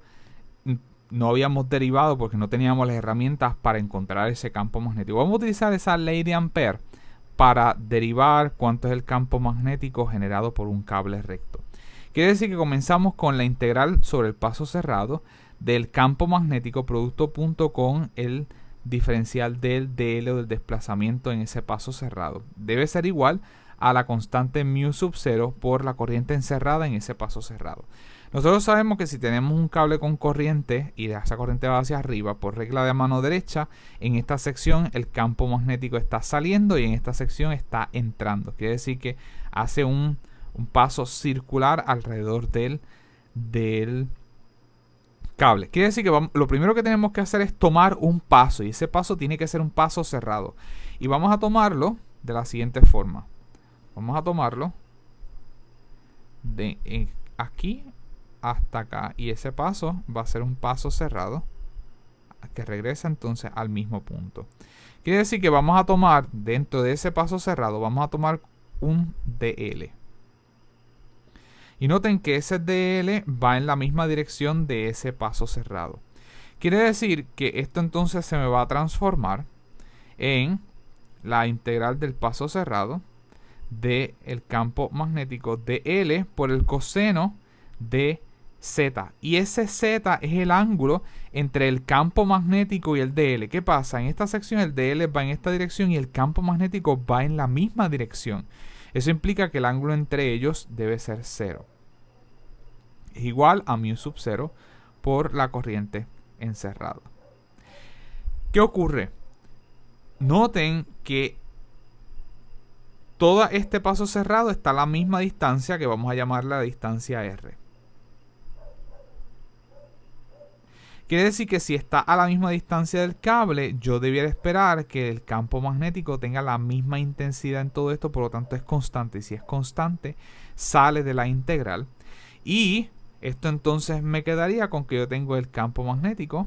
no habíamos derivado porque no teníamos las herramientas para encontrar ese campo magnético. Vamos a utilizar esa ley de Ampère para derivar cuánto es el campo magnético generado por un cable recto. Quiere decir que comenzamos con la integral sobre el paso cerrado del campo magnético producto punto con el diferencial del dl o del desplazamiento en ese paso cerrado. Debe ser igual a la constante mu sub 0 por la corriente encerrada en ese paso cerrado. Nosotros sabemos que si tenemos un cable con corriente y esa corriente va hacia arriba, por regla de mano derecha, en esta sección el campo magnético está saliendo y en esta sección está entrando. Quiere decir que hace un paso circular alrededor del cable. Quiere decir que lo primero que tenemos que hacer es tomar un paso y ese paso tiene que ser un paso cerrado. Y vamos a tomarlo de la siguiente forma. Vamos a tomarlo de aquí hasta acá y ese paso va a ser un paso cerrado que regresa entonces al mismo punto. Quiere decir que vamos a tomar dentro de ese paso cerrado, vamos a tomar un dl. Y noten que ese dl va en la misma dirección de ese paso cerrado. Quiere decir que esto entonces se me va a transformar en la integral del paso cerrado del campo magnético de L por el coseno de Z. Y ese Z es el ángulo entre el campo magnético y el dl. ¿Qué pasa? En esta sección el dl va en esta dirección y el campo magnético va en la misma dirección. Eso implica que el ángulo entre ellos debe ser 0. Es igual a mu sub 0 por la corriente encerrada. ¿Qué ocurre? Noten que todo este paso cerrado está a la misma distancia que vamos a llamar la distancia R. Quiere decir que si está a la misma distancia del cable, yo debiera esperar que el campo magnético tenga la misma intensidad en todo esto, por lo tanto es constante. Y si es constante, sale de la integral. Y esto entonces me quedaría con que yo tengo el campo magnético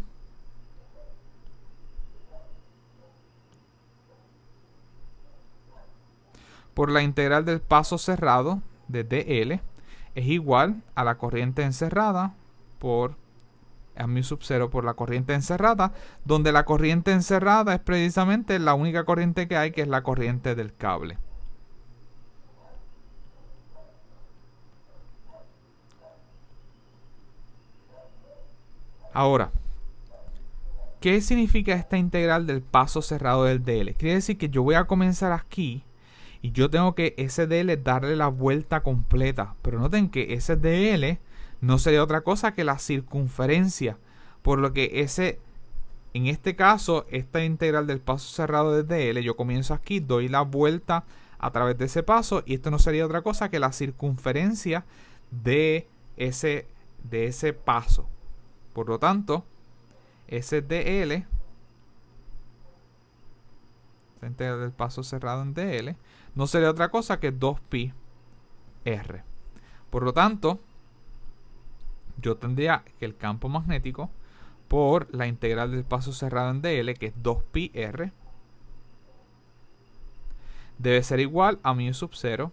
por la integral del paso cerrado de dl es igual a la corriente encerrada por a mu sub 0 por la corriente encerrada, donde la corriente encerrada es precisamente la única corriente que hay, que es la corriente del cable. Ahora, ¿qué significa esta integral del paso cerrado del dl? Quiere decir que yo voy a comenzar aquí y yo tengo que ese dl darle la vuelta completa. Pero noten que ese dl no sería otra cosa que la circunferencia. Por lo que en este caso, esta integral del paso cerrado del dl, yo comienzo aquí, doy la vuelta a través de ese paso y esto no sería otra cosa que la circunferencia de ese paso. Por lo tanto, ese dl, la integral del paso cerrado en dl, no sería otra cosa que 2pi r. Por lo tanto, yo tendría que el campo magnético por la integral del paso cerrado en dl, que es 2πr, debe ser igual a mu sub 0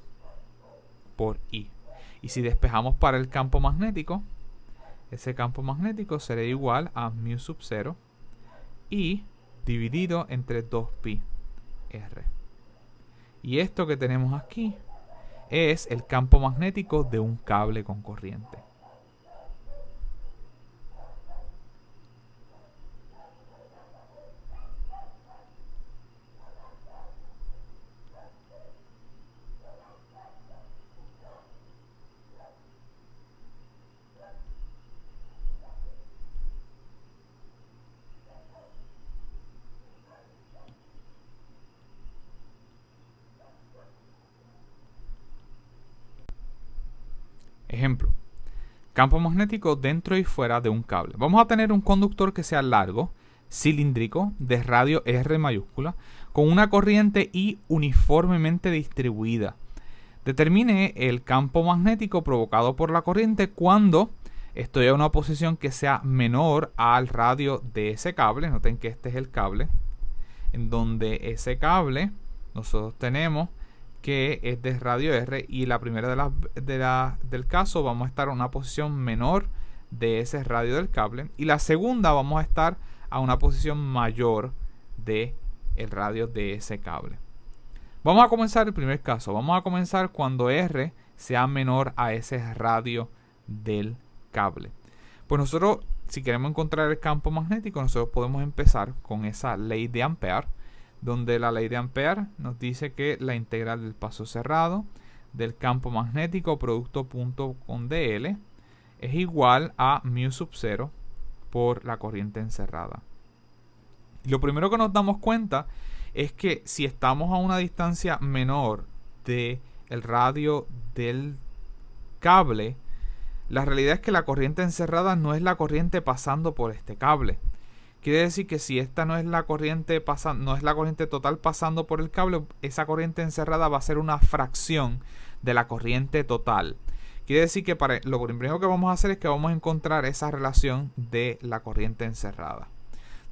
por I. Y si despejamos para el campo magnético, ese campo magnético será igual a mu sub 0 I dividido entre 2πr. Y esto que tenemos aquí es el campo magnético de un cable con corriente. Ejemplo, campo magnético dentro y fuera de un cable. Vamos a tener un conductor que sea largo, cilíndrico, de radio R mayúscula, con una corriente I uniformemente distribuida. Determine el campo magnético provocado por la corriente cuando estoy a una posición que sea menor al radio de ese cable. Noten que este es el cable, en donde ese cable nosotros tenemos que es de radio R, y la primera del caso vamos a estar a una posición menor de ese radio del cable, y la segunda vamos a estar a una posición mayor de el radio de ese cable. Vamos a comenzar el primer caso. Vamos a comenzar cuando R sea menor a ese radio del cable. Pues nosotros, si queremos encontrar el campo magnético, nosotros podemos empezar con esa ley de Ampère, donde la ley de Ampère nos dice que la integral del paso cerrado del campo magnético producto punto con dl es igual a mu sub 0 por la corriente encerrada. Y lo primero que nos damos cuenta es que si estamos a una distancia menor del radio del cable, la realidad es que la corriente encerrada no es la corriente pasando por este cable. Quiere decir que si esta no es la corriente total pasando por el cable, esa corriente encerrada va a ser una fracción de la corriente total. Quiere decir que lo primero que vamos a hacer es que vamos a encontrar esa relación de la corriente encerrada,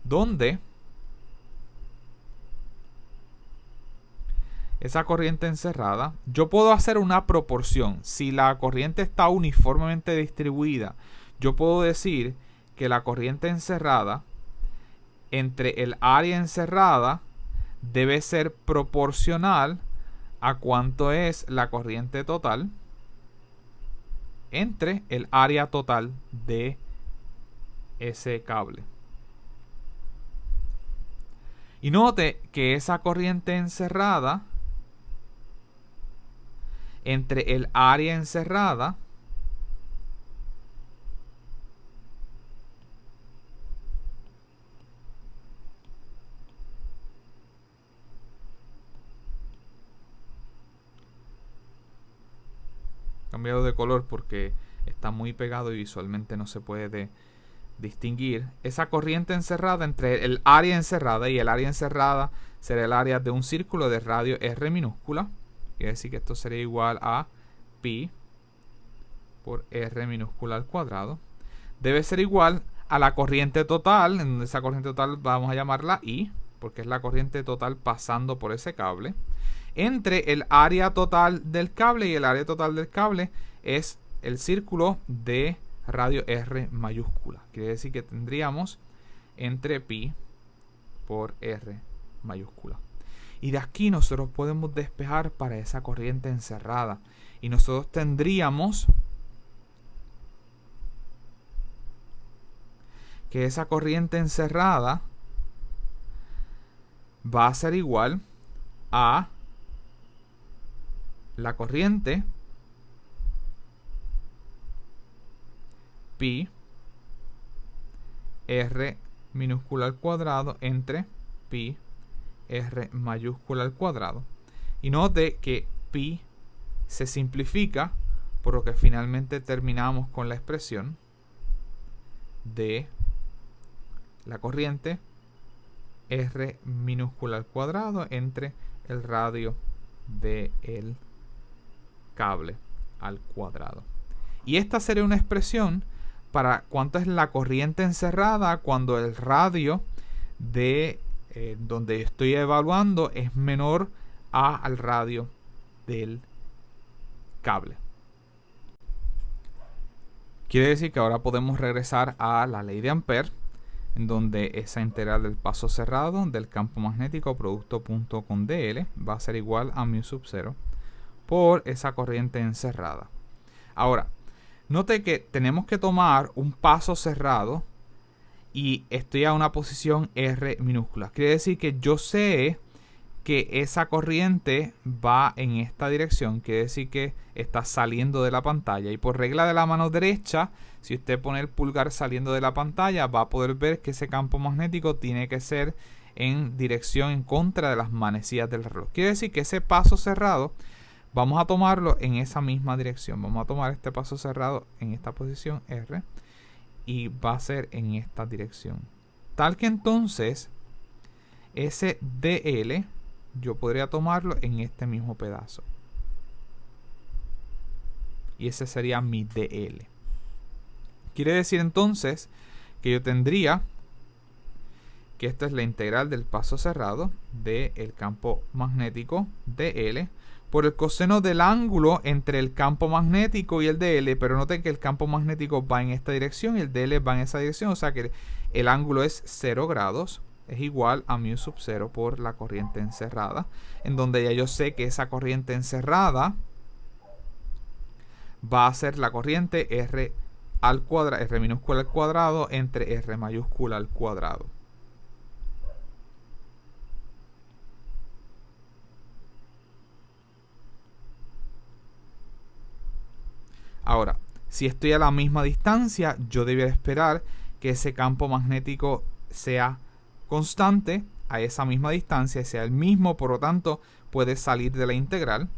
donde esa corriente encerrada, yo puedo hacer una proporción. Si la corriente está uniformemente distribuida, yo puedo decir que la corriente encerrada entre el área encerrada debe ser proporcional a cuánto es la corriente total entre el área total de ese cable. Y note que esa corriente encerrada entre el área encerrada cambiado de color porque está muy pegado y visualmente no se puede distinguir. Esa corriente encerrada entre el área encerrada, y el área encerrada será el área de un círculo de radio R minúscula. Quiere decir que esto sería igual a pi por R minúscula al cuadrado. Debe ser igual a la corriente total, en donde esa corriente total vamos a llamarla I, porque es la corriente total pasando por ese cable, entre el área total del cable, y el área total del cable es el círculo de radio R mayúscula. Quiere decir que tendríamos entre pi por R mayúscula. Y de aquí nosotros podemos despejar para esa corriente encerrada. Y nosotros tendríamos que esa corriente encerrada va a ser igual a la corriente pi R minúscula al cuadrado entre pi R mayúscula al cuadrado. Y note que pi se simplifica, por lo que finalmente terminamos con la expresión de la corriente R minúscula al cuadrado entre el radio del cable al cuadrado. Y esta sería una expresión para cuánto es la corriente encerrada cuando el radio de donde estoy evaluando es menor al radio del cable. Quiere decir que ahora podemos regresar a la ley de Ampère, en donde esa integral del paso cerrado del campo magnético producto punto con dl va a ser igual a mu sub 0 por esa corriente encerrada. Ahora, note que tenemos que tomar un paso cerrado y estoy a una posición R minúscula. Quiere decir que yo sé que esa corriente va en esta dirección. Quiere decir que está saliendo de la pantalla. Y por regla de la mano derecha, si usted pone el pulgar saliendo de la pantalla, va a poder ver que ese campo magnético tiene que ser en dirección en contra de las manecillas del reloj. Quiere decir que ese paso cerrado vamos a tomarlo en esa misma dirección. Vamos a tomar este paso cerrado en esta posición R y va a ser en esta dirección. Tal que entonces ese DL yo podría tomarlo en este mismo pedazo. Y ese sería mi DL. Quiere decir entonces que yo tendría que esta es la integral del paso cerrado del campo magnético DL por el coseno del ángulo entre el campo magnético y el DL, pero noten que el campo magnético va en esta dirección y el DL va en esa dirección, o sea que el ángulo es 0 grados, es igual a mu sub 0 por la corriente encerrada, en donde ya yo sé que esa corriente encerrada va a ser la corriente R al cuadrado, R minúscula al cuadrado entre R mayúscula al cuadrado. Ahora, si estoy a la misma distancia, yo debería esperar que ese campo magnético sea constante a esa misma distancia, sea el mismo, por lo tanto, puede salir de la integral.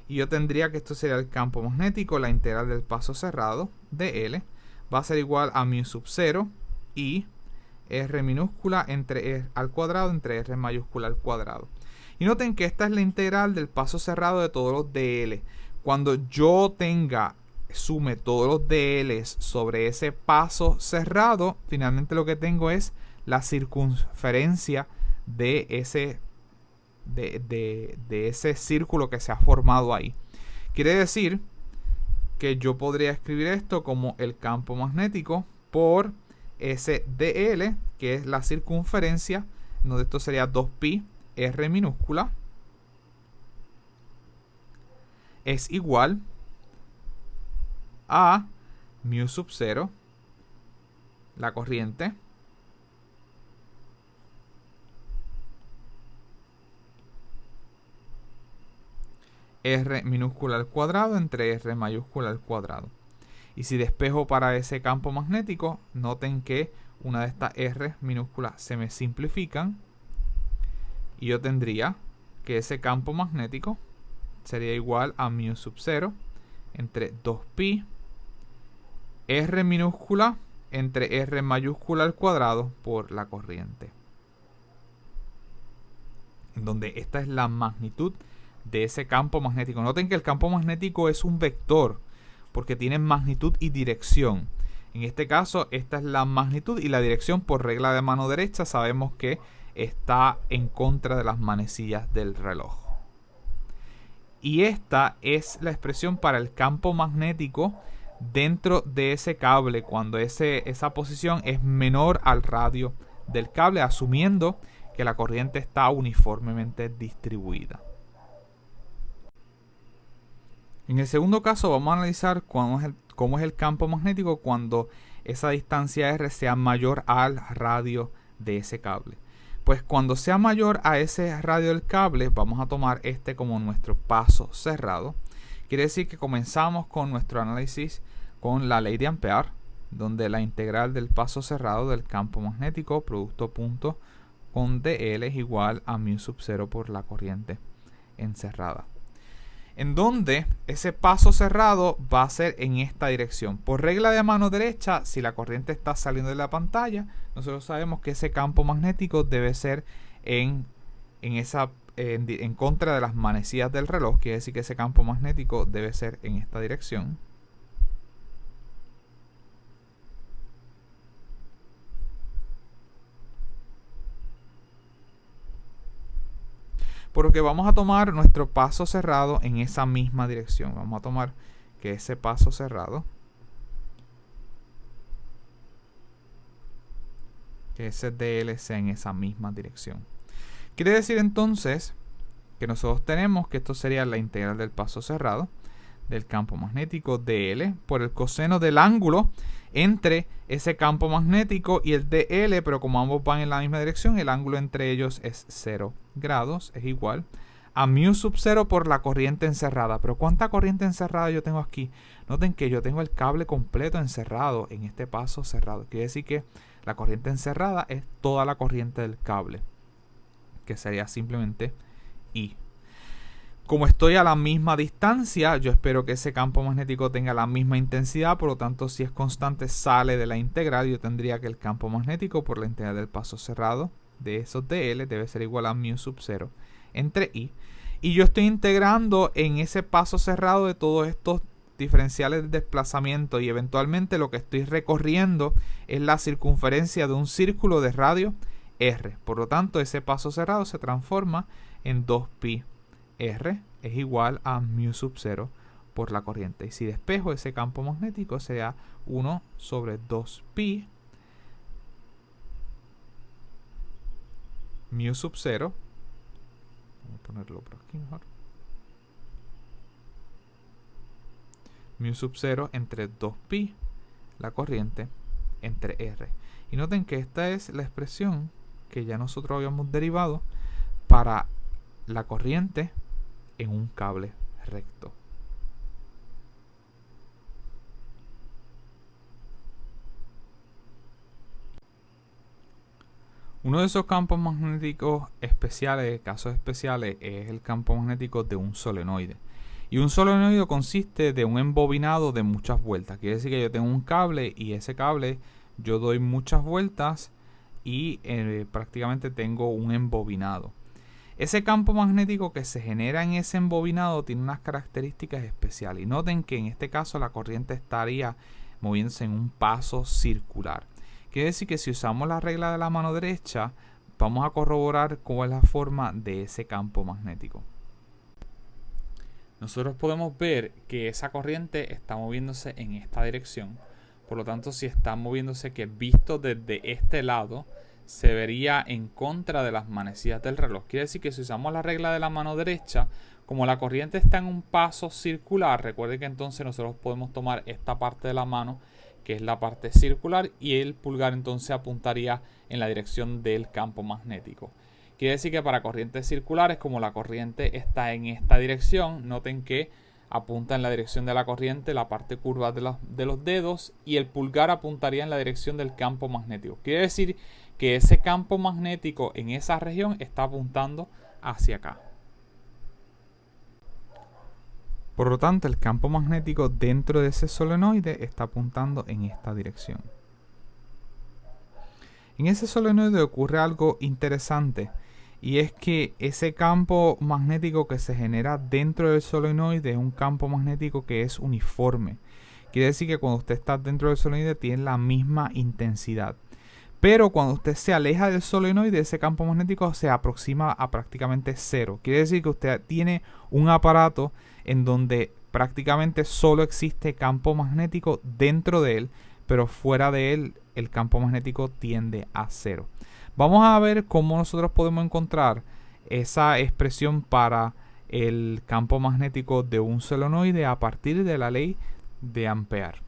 Y yo tendría que esto sería el campo magnético, la integral del paso cerrado de L, va a ser igual a mu sub 0 y R minúscula entre R al cuadrado entre R mayúscula al cuadrado. Y noten que esta es la integral del paso cerrado de todos los DL. Cuando yo sume todos los DLs sobre ese paso cerrado, finalmente lo que tengo es la circunferencia de ese círculo que se ha formado ahí. Quiere decir que yo podría escribir esto como el campo magnético por ese DL, que es la circunferencia, donde esto sería 2pi R minúscula, es igual a mu sub 0, la corriente, R minúscula al cuadrado entre R mayúscula al cuadrado. Y si despejo para ese campo magnético, noten que una de estas R minúsculas se me simplifican y yo tendría que ese campo magnético sería igual a mu sub 0 entre 2pi R minúscula entre R mayúscula al cuadrado por la corriente. En donde esta es la magnitud de ese campo magnético. Noten que el campo magnético es un vector porque tiene magnitud y dirección. En este caso, esta es la magnitud y la dirección por regla de mano derecha. Sabemos que está en contra de las manecillas del reloj. Y esta es la expresión para el campo magnético dentro de ese cable cuando esa posición es menor al radio del cable, asumiendo que la corriente está uniformemente distribuida. En el segundo caso vamos a analizar cómo es el campo magnético cuando esa distancia R sea mayor al radio de ese cable. Pues cuando sea mayor a ese radio del cable, vamos a tomar este como nuestro paso cerrado. Quiere decir que comenzamos con nuestro análisis con la ley de Ampère, donde la integral del paso cerrado del campo magnético producto punto con dl es igual a mu sub 0 por la corriente encerrada. En donde ese paso cerrado va a ser en esta dirección. Por regla de mano derecha, si la corriente está saliendo de la pantalla, nosotros sabemos que ese campo magnético debe ser en contra de las manecillas del reloj. Quiere decir que ese campo magnético debe ser en esta dirección. por lo que vamos a tomar nuestro paso cerrado en esa misma dirección. Vamos a tomar que ese paso cerrado, que ese DL sea en esa misma dirección. Quiere decir entonces que nosotros tenemos que esto sería la integral del paso cerrado del campo magnético DL por el coseno del ángulo entre ese campo magnético y el DL, pero como ambos van en la misma dirección, el ángulo entre ellos es 0 grados, es igual a mu sub 0 por la corriente encerrada. Pero ¿cuánta corriente encerrada yo tengo aquí? Noten que yo tengo el cable completo encerrado en este paso cerrado. Quiere decir que la corriente encerrada es toda la corriente del cable, que sería simplemente I. Como estoy a la misma distancia, yo espero que ese campo magnético tenga la misma intensidad, por lo tanto, si es constante, sale de la integral. Yo tendría que el campo magnético por la integral del paso cerrado de esos DL debe ser igual a mu sub 0 entre I. Y yo estoy integrando en ese paso cerrado de todos estos diferenciales de desplazamiento, y eventualmente lo que estoy recorriendo es la circunferencia de un círculo de radio R. Por lo tanto, ese paso cerrado se transforma en 2pi R es igual a mu sub 0 por la corriente. Y si despejo ese campo magnético, será 1 sobre 2pi mu sub 0. Vamos a ponerlo por aquí mejor. Mu sub 0 entre 2pi, la corriente, entre R. Y noten que esta es la expresión que ya nosotros habíamos derivado para la corriente en un cable recto. Uno de esos campos magnéticos especiales, casos especiales, es el campo magnético de un solenoide. Y un solenoide consiste de un embobinado de muchas vueltas. Quiere decir que yo tengo un cable y ese cable yo doy muchas vueltas y prácticamente tengo un embobinado. Ese campo magnético que se genera en ese embobinado tiene unas características especiales. Y noten que en este caso la corriente estaría moviéndose en un paso circular. Quiere decir que si usamos la regla de la mano derecha, vamos a corroborar cuál es la forma de ese campo magnético. Nosotros podemos ver que esa corriente está moviéndose en esta dirección. Por lo tanto, si está moviéndose, que visto desde este lado, se vería en contra de las manecillas del reloj. Quiere decir que si usamos la regla de la mano derecha, como la corriente está en un paso circular, recuerde que entonces nosotros podemos tomar esta parte de la mano, que es la parte circular, y el pulgar entonces apuntaría en la dirección del campo magnético. Quiere decir que para corrientes circulares, como la corriente está en esta dirección, noten que apunta en la dirección de la corriente, la parte curva de los dedos, y el pulgar apuntaría en la dirección del campo magnético. Quiere decir que ese campo magnético en esa región está apuntando hacia acá. Por lo tanto, el campo magnético dentro de ese solenoide está apuntando en esta dirección. En ese solenoide ocurre algo interesante, y es que ese campo magnético que se genera dentro del solenoide es un campo magnético que es uniforme. Quiere decir que cuando usted está dentro del solenoide tiene la misma intensidad. Pero cuando usted se aleja del solenoide, ese campo magnético se aproxima a prácticamente cero. Quiere decir que usted tiene un aparato en donde prácticamente solo existe campo magnético dentro de él, pero fuera de él el campo magnético tiende a cero. Vamos a ver cómo nosotros podemos encontrar esa expresión para el campo magnético de un solenoide a partir de la ley de Ampère.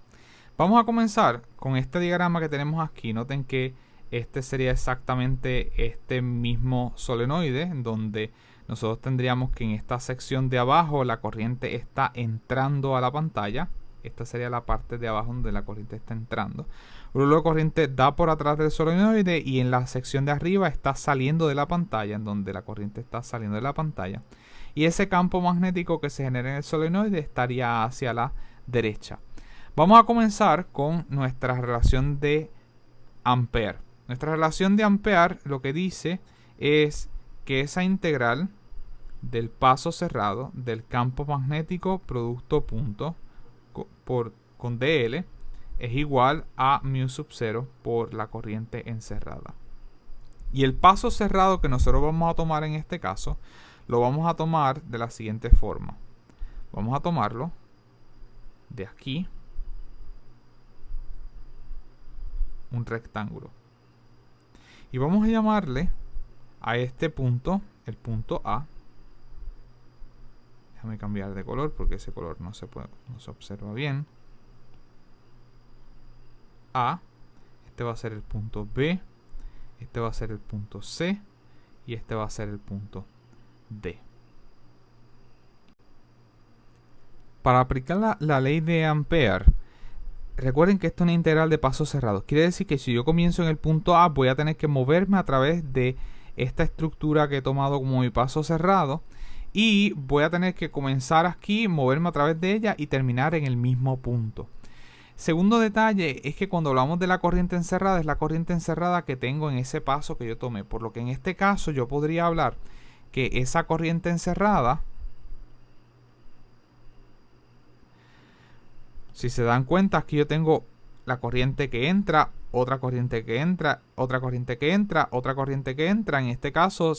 Vamos a comenzar con este diagrama que tenemos aquí. Noten que este sería exactamente este mismo solenoide, donde nosotros tendríamos que en esta sección de abajo la corriente está entrando a la pantalla. Esta sería la parte de abajo donde la corriente está entrando. Luego la corriente da por atrás del solenoide y en la sección de arriba está saliendo de la pantalla, en donde la corriente está saliendo de la pantalla. Y ese campo magnético que se genera en el solenoide estaría hacia la derecha. Vamos a comenzar con nuestra relación de Ampère. Nuestra relación de Ampère lo que dice es que esa integral del paso cerrado del campo magnético producto punto con DL es igual a mu sub 0 por la corriente encerrada. Y el paso cerrado que nosotros vamos a tomar en este caso lo vamos a tomar de la siguiente forma. Vamos a tomarlo de aquí, un rectángulo. Y vamos a llamarle a este punto, el punto A. Déjame cambiar de color porque ese color no se observa bien. A. Este va a ser el punto B. Este va a ser el punto C. Y este va a ser el punto D. Para aplicar la ley de Ampère, recuerden que esto es una integral de pasos cerrados. Quiere decir que si yo comienzo en el punto A, voy a tener que moverme a través de esta estructura que he tomado como mi paso cerrado. Y voy a tener que comenzar aquí, moverme a través de ella y terminar en el mismo punto. Segundo detalle es que cuando hablamos de la corriente encerrada, es la corriente encerrada que tengo en ese paso que yo tomé. Por lo que en este caso yo podría hablar que esa corriente encerrada, si se dan cuenta, aquí yo tengo la corriente que entra, otra corriente que entra, otra corriente que entra, otra corriente que entra. En este caso,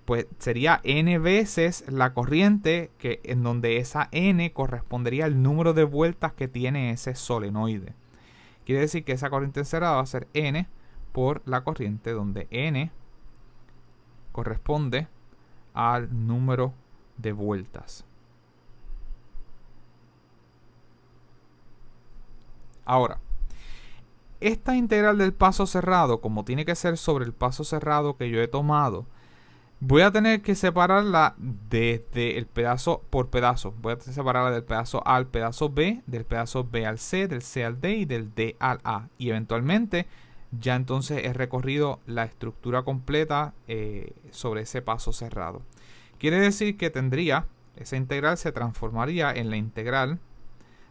pues sería n veces la corriente, en donde esa n correspondería al número de vueltas que tiene ese solenoide. Quiere decir que esa corriente encerrada va a ser n por la corriente, donde n corresponde al número de vueltas. Ahora, esta integral del paso cerrado, como tiene que ser sobre el paso cerrado que yo he tomado, voy a tener que separarla desde el pedazo por pedazo. Voy a separarla del pedazo A al pedazo B, del pedazo B al C, del C al D y del D al A. Y eventualmente ya entonces he recorrido la estructura completa sobre ese paso cerrado. Quiere decir que esa integral se transformaría en la integral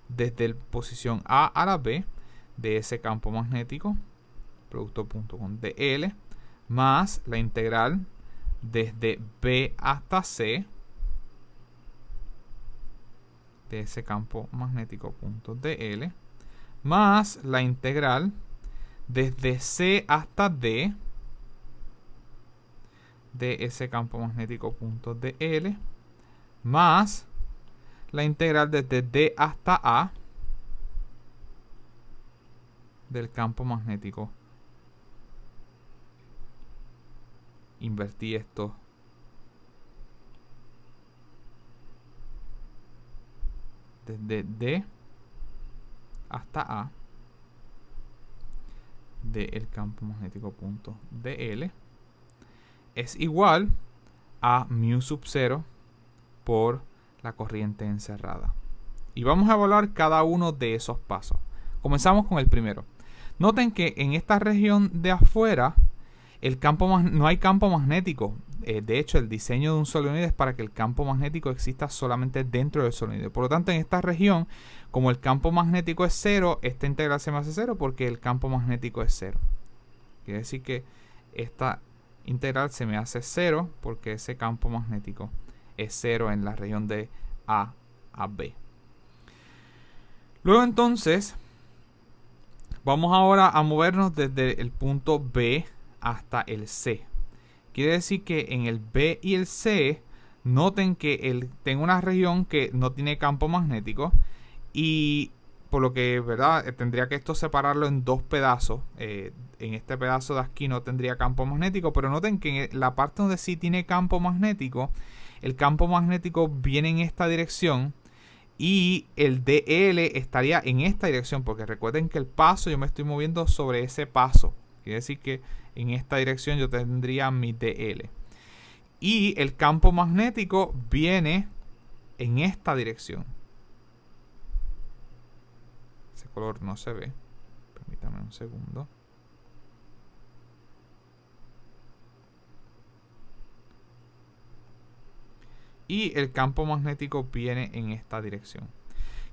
desde la posición A a la B de ese campo magnético, producto punto con dl, más la integral desde B hasta C de ese campo magnético punto dl, más la integral desde C hasta D de ese campo magnético punto dl, más la integral desde D hasta A del campo magnético. Invertí esto. Desde D hasta A del campo magnético punto dl es igual a mu sub 0 por la corriente encerrada. Y vamos a evaluar cada uno de esos pasos. Comenzamos con el primero. Noten que en esta región de afuera no hay campo magnético. De hecho, el diseño de un solenoide es para que el campo magnético exista solamente dentro del solenoide. Por lo tanto, en esta región, como el campo magnético es 0, esta integral se me hace 0 porque el campo magnético es 0. Quiere decir que esta integral se me hace 0 porque ese campo magnético es 0 en la región de A a B. Luego entonces, vamos ahora a movernos desde el punto B hasta el C. Quiere decir que en el B y el C, noten que tengo una región que no tiene campo magnético y por lo que, ¿verdad? Tendría que esto separarlo en dos pedazos. En este pedazo de aquí no tendría campo magnético, pero noten que en la parte donde sí tiene campo magnético, el campo magnético viene en esta dirección y el DL estaría en esta dirección, porque recuerden que el paso yo me estoy moviendo sobre ese paso. Quiere decir que en esta dirección yo tendría mi DL. Y el campo magnético viene en esta dirección. Ese color no se ve. Permítame un segundo. Y el campo magnético viene en esta dirección.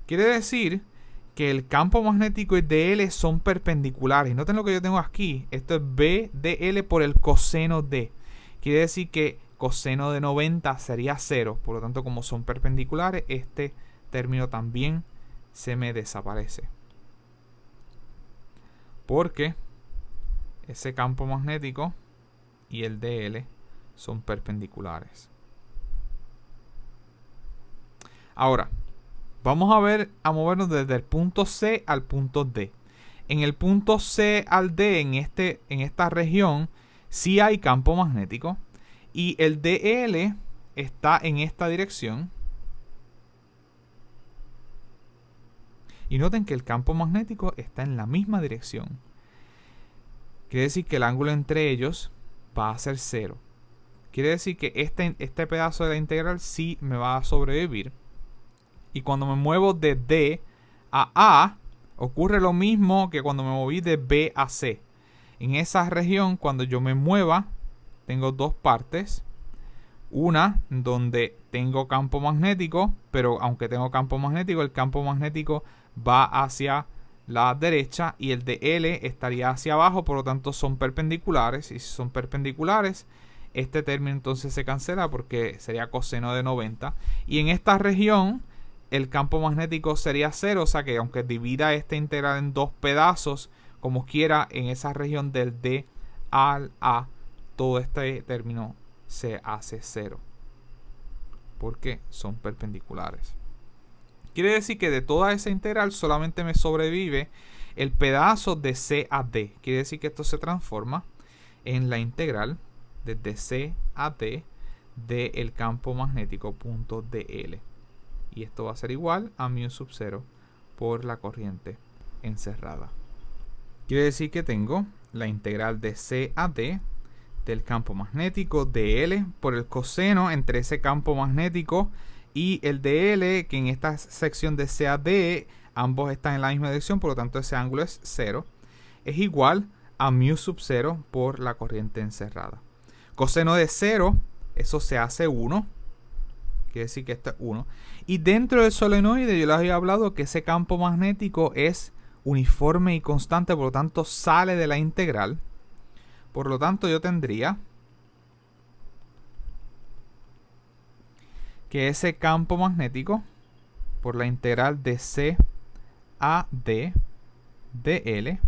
Quiere decir que el campo magnético y DL son perpendiculares. Noten lo que yo tengo aquí. Esto es B dl por el coseno D. Quiere decir que coseno de 90 sería 0. Por lo tanto, como son perpendiculares, este término también se me desaparece. Porque ese campo magnético y el DL son perpendiculares. Ahora, vamos a movernos desde el punto C al punto D. En el punto C al D, en esta región, sí hay campo magnético. Y el DL está en esta dirección. Y noten que el campo magnético está en la misma dirección. Quiere decir que el ángulo entre ellos va a ser 0. Quiere decir que este pedazo de la integral sí me va a sobrevivir. Y cuando me muevo de D a A, ocurre lo mismo que cuando me moví de B a C. En esa región, cuando yo me mueva, tengo dos partes. Una donde tengo campo magnético, pero aunque tengo campo magnético, el campo magnético va hacia la derecha y el de L estaría hacia abajo, por lo tanto son perpendiculares. Y si son perpendiculares, este término entonces se cancela porque sería coseno de 90. Y en esta región el campo magnético sería 0, o sea que aunque divida esta integral en dos pedazos, como quiera, en esa región del D al A, todo este término se hace 0 porque son perpendiculares. Quiere decir que de toda esa integral solamente me sobrevive el pedazo de C a D. Quiere decir que esto se transforma en la integral desde C a D del campo magnético punto DL. Y esto va a ser igual a mu sub 0 por la corriente encerrada. Quiere decir que tengo la integral de C a D del campo magnético DL por el coseno entre ese campo magnético y el DL, que en esta sección de C a D ambos están en la misma dirección, por lo tanto ese ángulo es 0, es igual a mu sub 0 por la corriente encerrada. Coseno de 0, eso se hace 1, quiere decir que esto es 1. Y dentro del solenoide yo les había hablado que ese campo magnético es uniforme y constante, por lo tanto sale de la integral. Por lo tanto yo tendría que ese campo magnético por la integral de C a D dl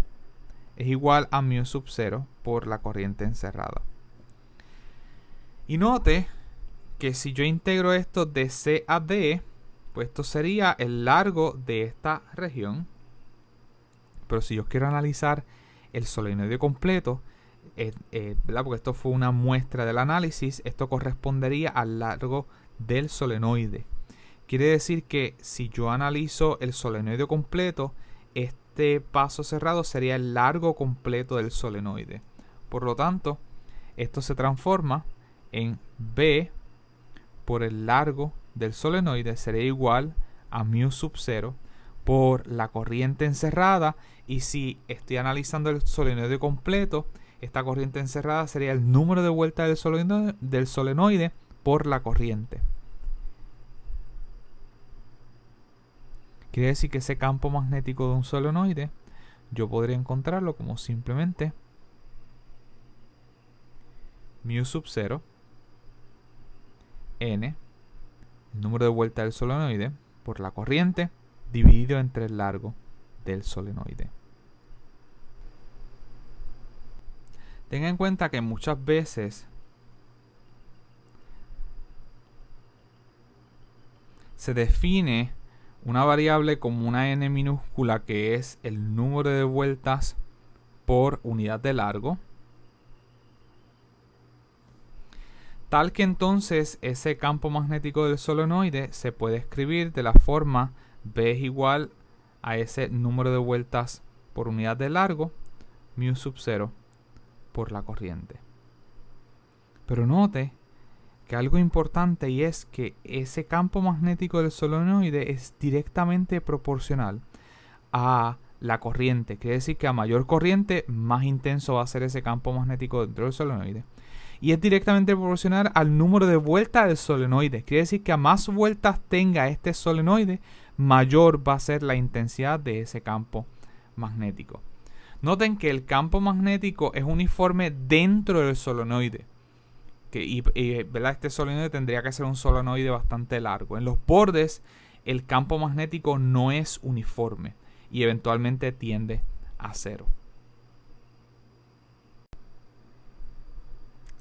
es igual a mu sub 0 por la corriente encerrada. Y note que si yo integro esto de C a D, pues esto sería el largo de esta región. Pero si yo quiero analizar el solenoide completo, ¿verdad? Porque esto fue una muestra del análisis, esto correspondería al largo del solenoide. Quiere decir que si yo analizo el solenoide completo, este paso cerrado sería el largo completo del solenoide. Por lo tanto, esto se transforma en B por el largo del solenoide, sería igual a mu sub 0 por la corriente encerrada. Y si estoy analizando el solenoide completo, esta corriente encerrada sería el número de vueltas del solenoide por la corriente. Quiere decir que ese campo magnético de un solenoide yo podría encontrarlo como simplemente mu sub 0 n, el número de vueltas del solenoide, por la corriente dividido entre el largo del solenoide. Tenga en cuenta que muchas veces se define una variable como una n minúscula, que es el número de vueltas por unidad de largo, tal que entonces ese campo magnético del solenoide se puede escribir de la forma B es igual a ese número de vueltas por unidad de largo, mu sub 0 por la corriente. Pero note que algo importante, y es que ese campo magnético del solenoide es directamente proporcional a la corriente. Quiere decir que a mayor corriente, más intenso va a ser ese campo magnético dentro del solenoide. Y es directamente proporcional al número de vueltas del solenoide. Quiere decir que a más vueltas tenga este solenoide, mayor va a ser la intensidad de ese campo magnético. Noten que el campo magnético es uniforme dentro del solenoide. ¿Verdad? Este solenoide tendría que ser un solenoide bastante largo. En los bordes, el campo magnético no es uniforme y eventualmente tiende a 0.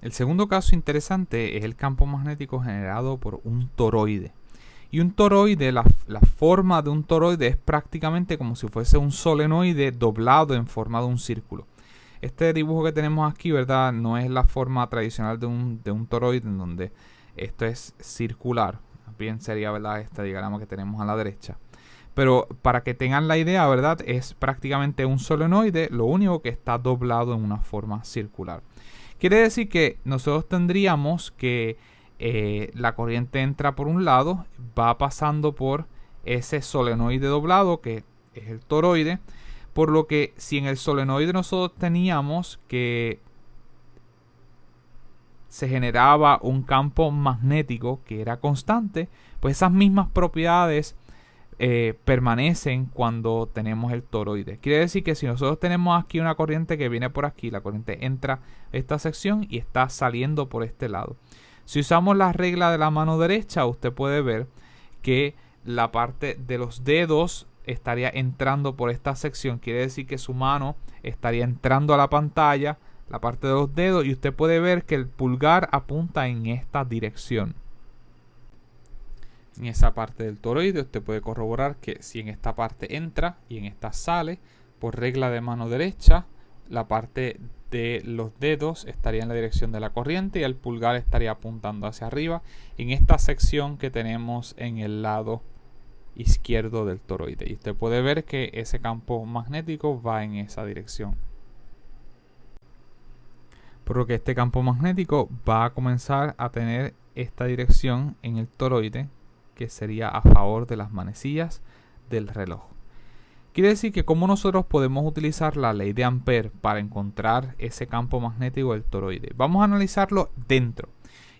El segundo caso interesante es el campo magnético generado por un toroide. Y un toroide, la forma de un toroide es prácticamente como si fuese un solenoide doblado en forma de un círculo. Este dibujo que tenemos aquí, ¿verdad? No es la forma tradicional de un toroide en donde esto es circular. Bien sería, ¿verdad?, este diagrama que tenemos a la derecha. Pero para que tengan la idea, ¿verdad?, es prácticamente un solenoide, lo único que está doblado en una forma circular. Quiere decir que nosotros tendríamos que la corriente entra por un lado, va pasando por ese solenoide doblado que es el toroide, por lo que si en el solenoide nosotros teníamos que se generaba un campo magnético que era constante, pues esas mismas propiedades permanecen cuando tenemos el toroide. Quiere decir que si nosotros tenemos aquí una corriente que viene por aquí, la corriente entra a esta sección y está saliendo por este lado. Si usamos la regla de la mano derecha, usted puede ver que la parte de los dedos estaría entrando por esta sección. Quiere decir que su mano estaría entrando a la pantalla, la parte de los dedos, y usted puede ver que el pulgar apunta en esta dirección. En esa parte del toroide usted puede corroborar que si en esta parte entra y en esta sale, por regla de mano derecha, la parte de los dedos estaría en la dirección de la corriente y el pulgar estaría apuntando hacia arriba en esta sección que tenemos en el lado izquierdo del toroide. Y usted puede ver que ese campo magnético va en esa dirección. Por lo que este campo magnético va a comenzar a tener esta dirección en el toroide, que sería a favor de las manecillas del reloj. Quiere decir que como nosotros podemos utilizar la ley de Ampère para encontrar ese campo magnético del toroide. Vamos a analizarlo dentro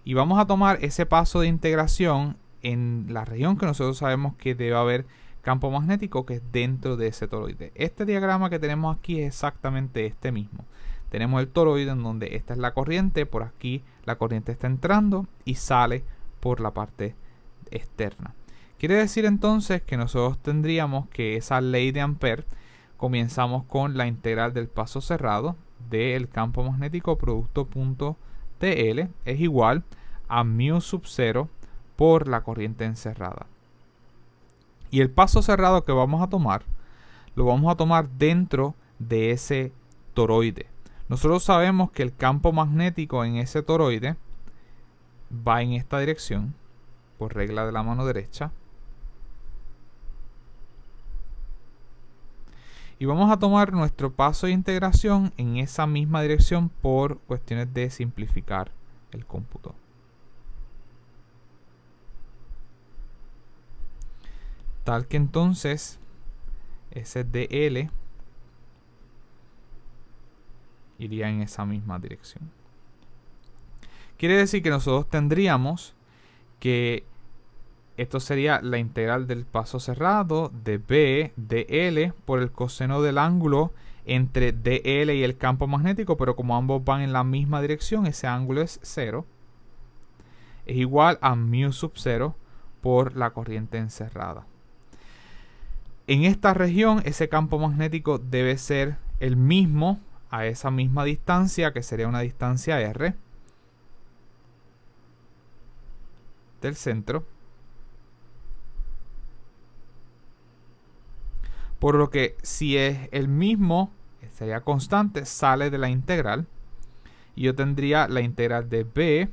y vamos a tomar ese paso de integración en la región que nosotros sabemos que debe haber campo magnético, que es dentro de ese toroide. Este diagrama que tenemos aquí es exactamente este mismo. Tenemos el toroide en donde esta es la corriente, por aquí la corriente está entrando y sale por la parte externa. Quiere decir entonces que nosotros tendríamos que esa ley de Ampère, comenzamos con la integral del paso cerrado del campo magnético producto punto TL es igual a mu sub 0 por la corriente encerrada. Y el paso cerrado que vamos a tomar, lo vamos a tomar dentro de ese toroide. Nosotros sabemos que el campo magnético en ese toroide va en esta dirección, por regla de la mano derecha. Y vamos a tomar nuestro paso de integración en esa misma dirección por cuestiones de simplificar el cómputo. Tal que entonces ese dl iría en esa misma dirección. Quiere decir que nosotros tendríamos que esto sería la integral del paso cerrado de B dl por el coseno del ángulo entre dl y el campo magnético, pero como ambos van en la misma dirección, ese ángulo es 0. Es igual a mu sub 0 por la corriente encerrada. En esta región, ese campo magnético debe ser el mismo a esa misma distancia, que sería una distancia r del centro. Por lo que si es el mismo, sería constante, sale de la integral. Y yo tendría la integral de B,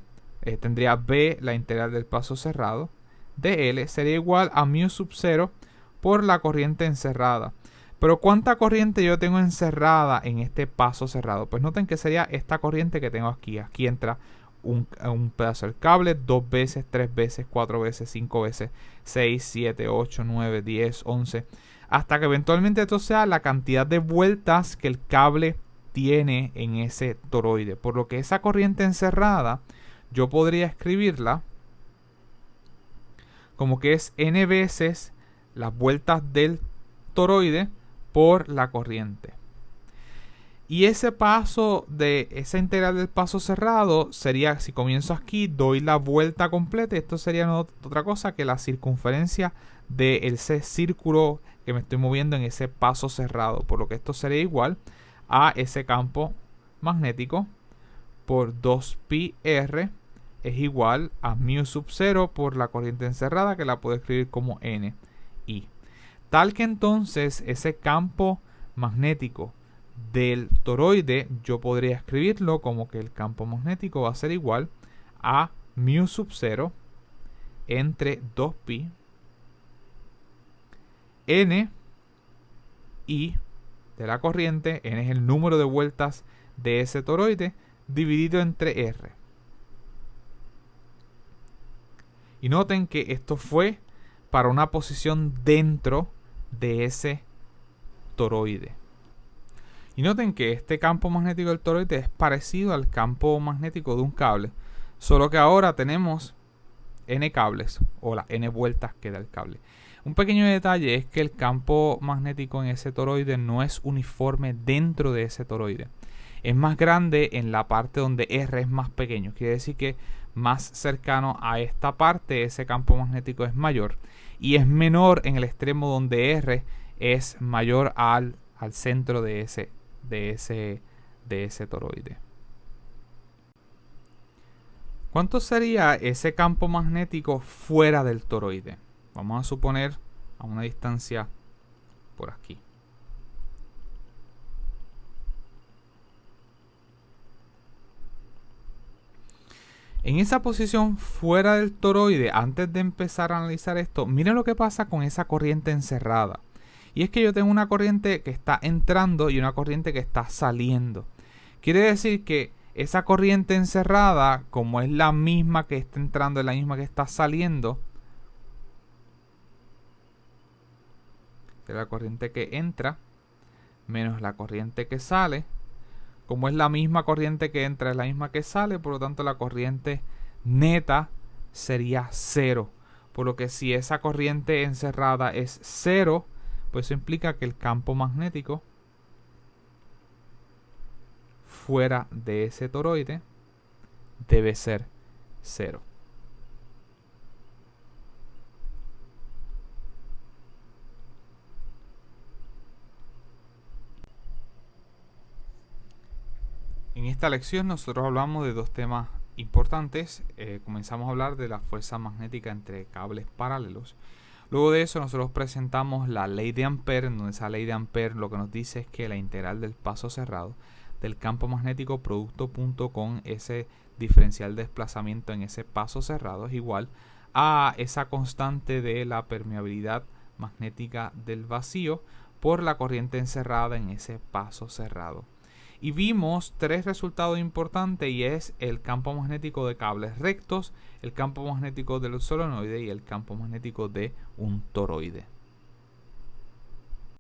tendría B la integral del paso cerrado. dl sería igual a mu sub 0 por la corriente encerrada. Pero ¿cuánta corriente yo tengo encerrada en este paso cerrado? Pues noten que sería esta corriente que tengo aquí. Aquí entra un pedazo del cable 2 veces, 3 veces, 4 veces, 5 veces, 6, 7, 8, 9, 10, 11... hasta que eventualmente esto sea la cantidad de vueltas que el cable tiene en ese toroide. Por lo que esa corriente encerrada yo podría escribirla como que es n veces las vueltas del toroide por la corriente. Y ese paso de esa integral del paso cerrado sería, si comienzo aquí, doy la vuelta completa. Esto sería otra cosa que la circunferencia de ese círculo que me estoy moviendo en ese paso cerrado. Por lo que esto sería igual a ese campo magnético por 2πr es igual a mu sub 0 por la corriente encerrada, que la puedo escribir como Ni. Tal que entonces ese campo magnético del toroide yo podría escribirlo como que el campo magnético va a ser igual a mu sub 0 entre 2pi N I de la corriente, N es el número de vueltas de ese toroide, dividido entre R. Y noten que esto fue para una posición dentro de ese toroide. Y noten que este campo magnético del toroide es parecido al campo magnético de un cable, solo que ahora tenemos N cables, o las N vueltas que da el cable. Un pequeño detalle es que el campo magnético en ese toroide no es uniforme dentro de ese toroide. Es más grande en la parte donde R es más pequeño. Quiere decir que más cercano a esta parte ese campo magnético es mayor. Y es menor en el extremo donde R es mayor al centro de ese toroide. ¿Cuánto sería ese campo magnético fuera del toroide? Vamos a suponer a una distancia por aquí. En esa posición fuera del toroide, antes de empezar a analizar esto, miren lo que pasa con esa corriente encerrada. Y es que yo tengo una corriente que está entrando y una corriente que está saliendo. Quiere decir que esa corriente encerrada, como es la misma que está entrando, es la misma que está saliendo, de la corriente que entra menos la corriente que sale, como es la misma corriente que entra, es la misma que sale, por lo tanto la corriente neta sería 0. Por lo que si esa corriente encerrada es 0, pues eso implica que el campo magnético fuera de ese toroide debe ser 0. En esta lección nosotros hablamos de dos temas importantes. Comenzamos a hablar de la fuerza magnética entre cables paralelos. Luego de eso nosotros presentamos la ley de Ampère, en donde esa ley de Ampère lo que nos dice es que la integral del paso cerrado del campo magnético producto punto con ese diferencial de desplazamiento en ese paso cerrado es igual a esa constante de la permeabilidad magnética del vacío por la corriente encerrada en ese paso cerrado. Y vimos tres resultados importantes, y es el campo magnético de cables rectos, el campo magnético del solenoide y el campo magnético de un toroide.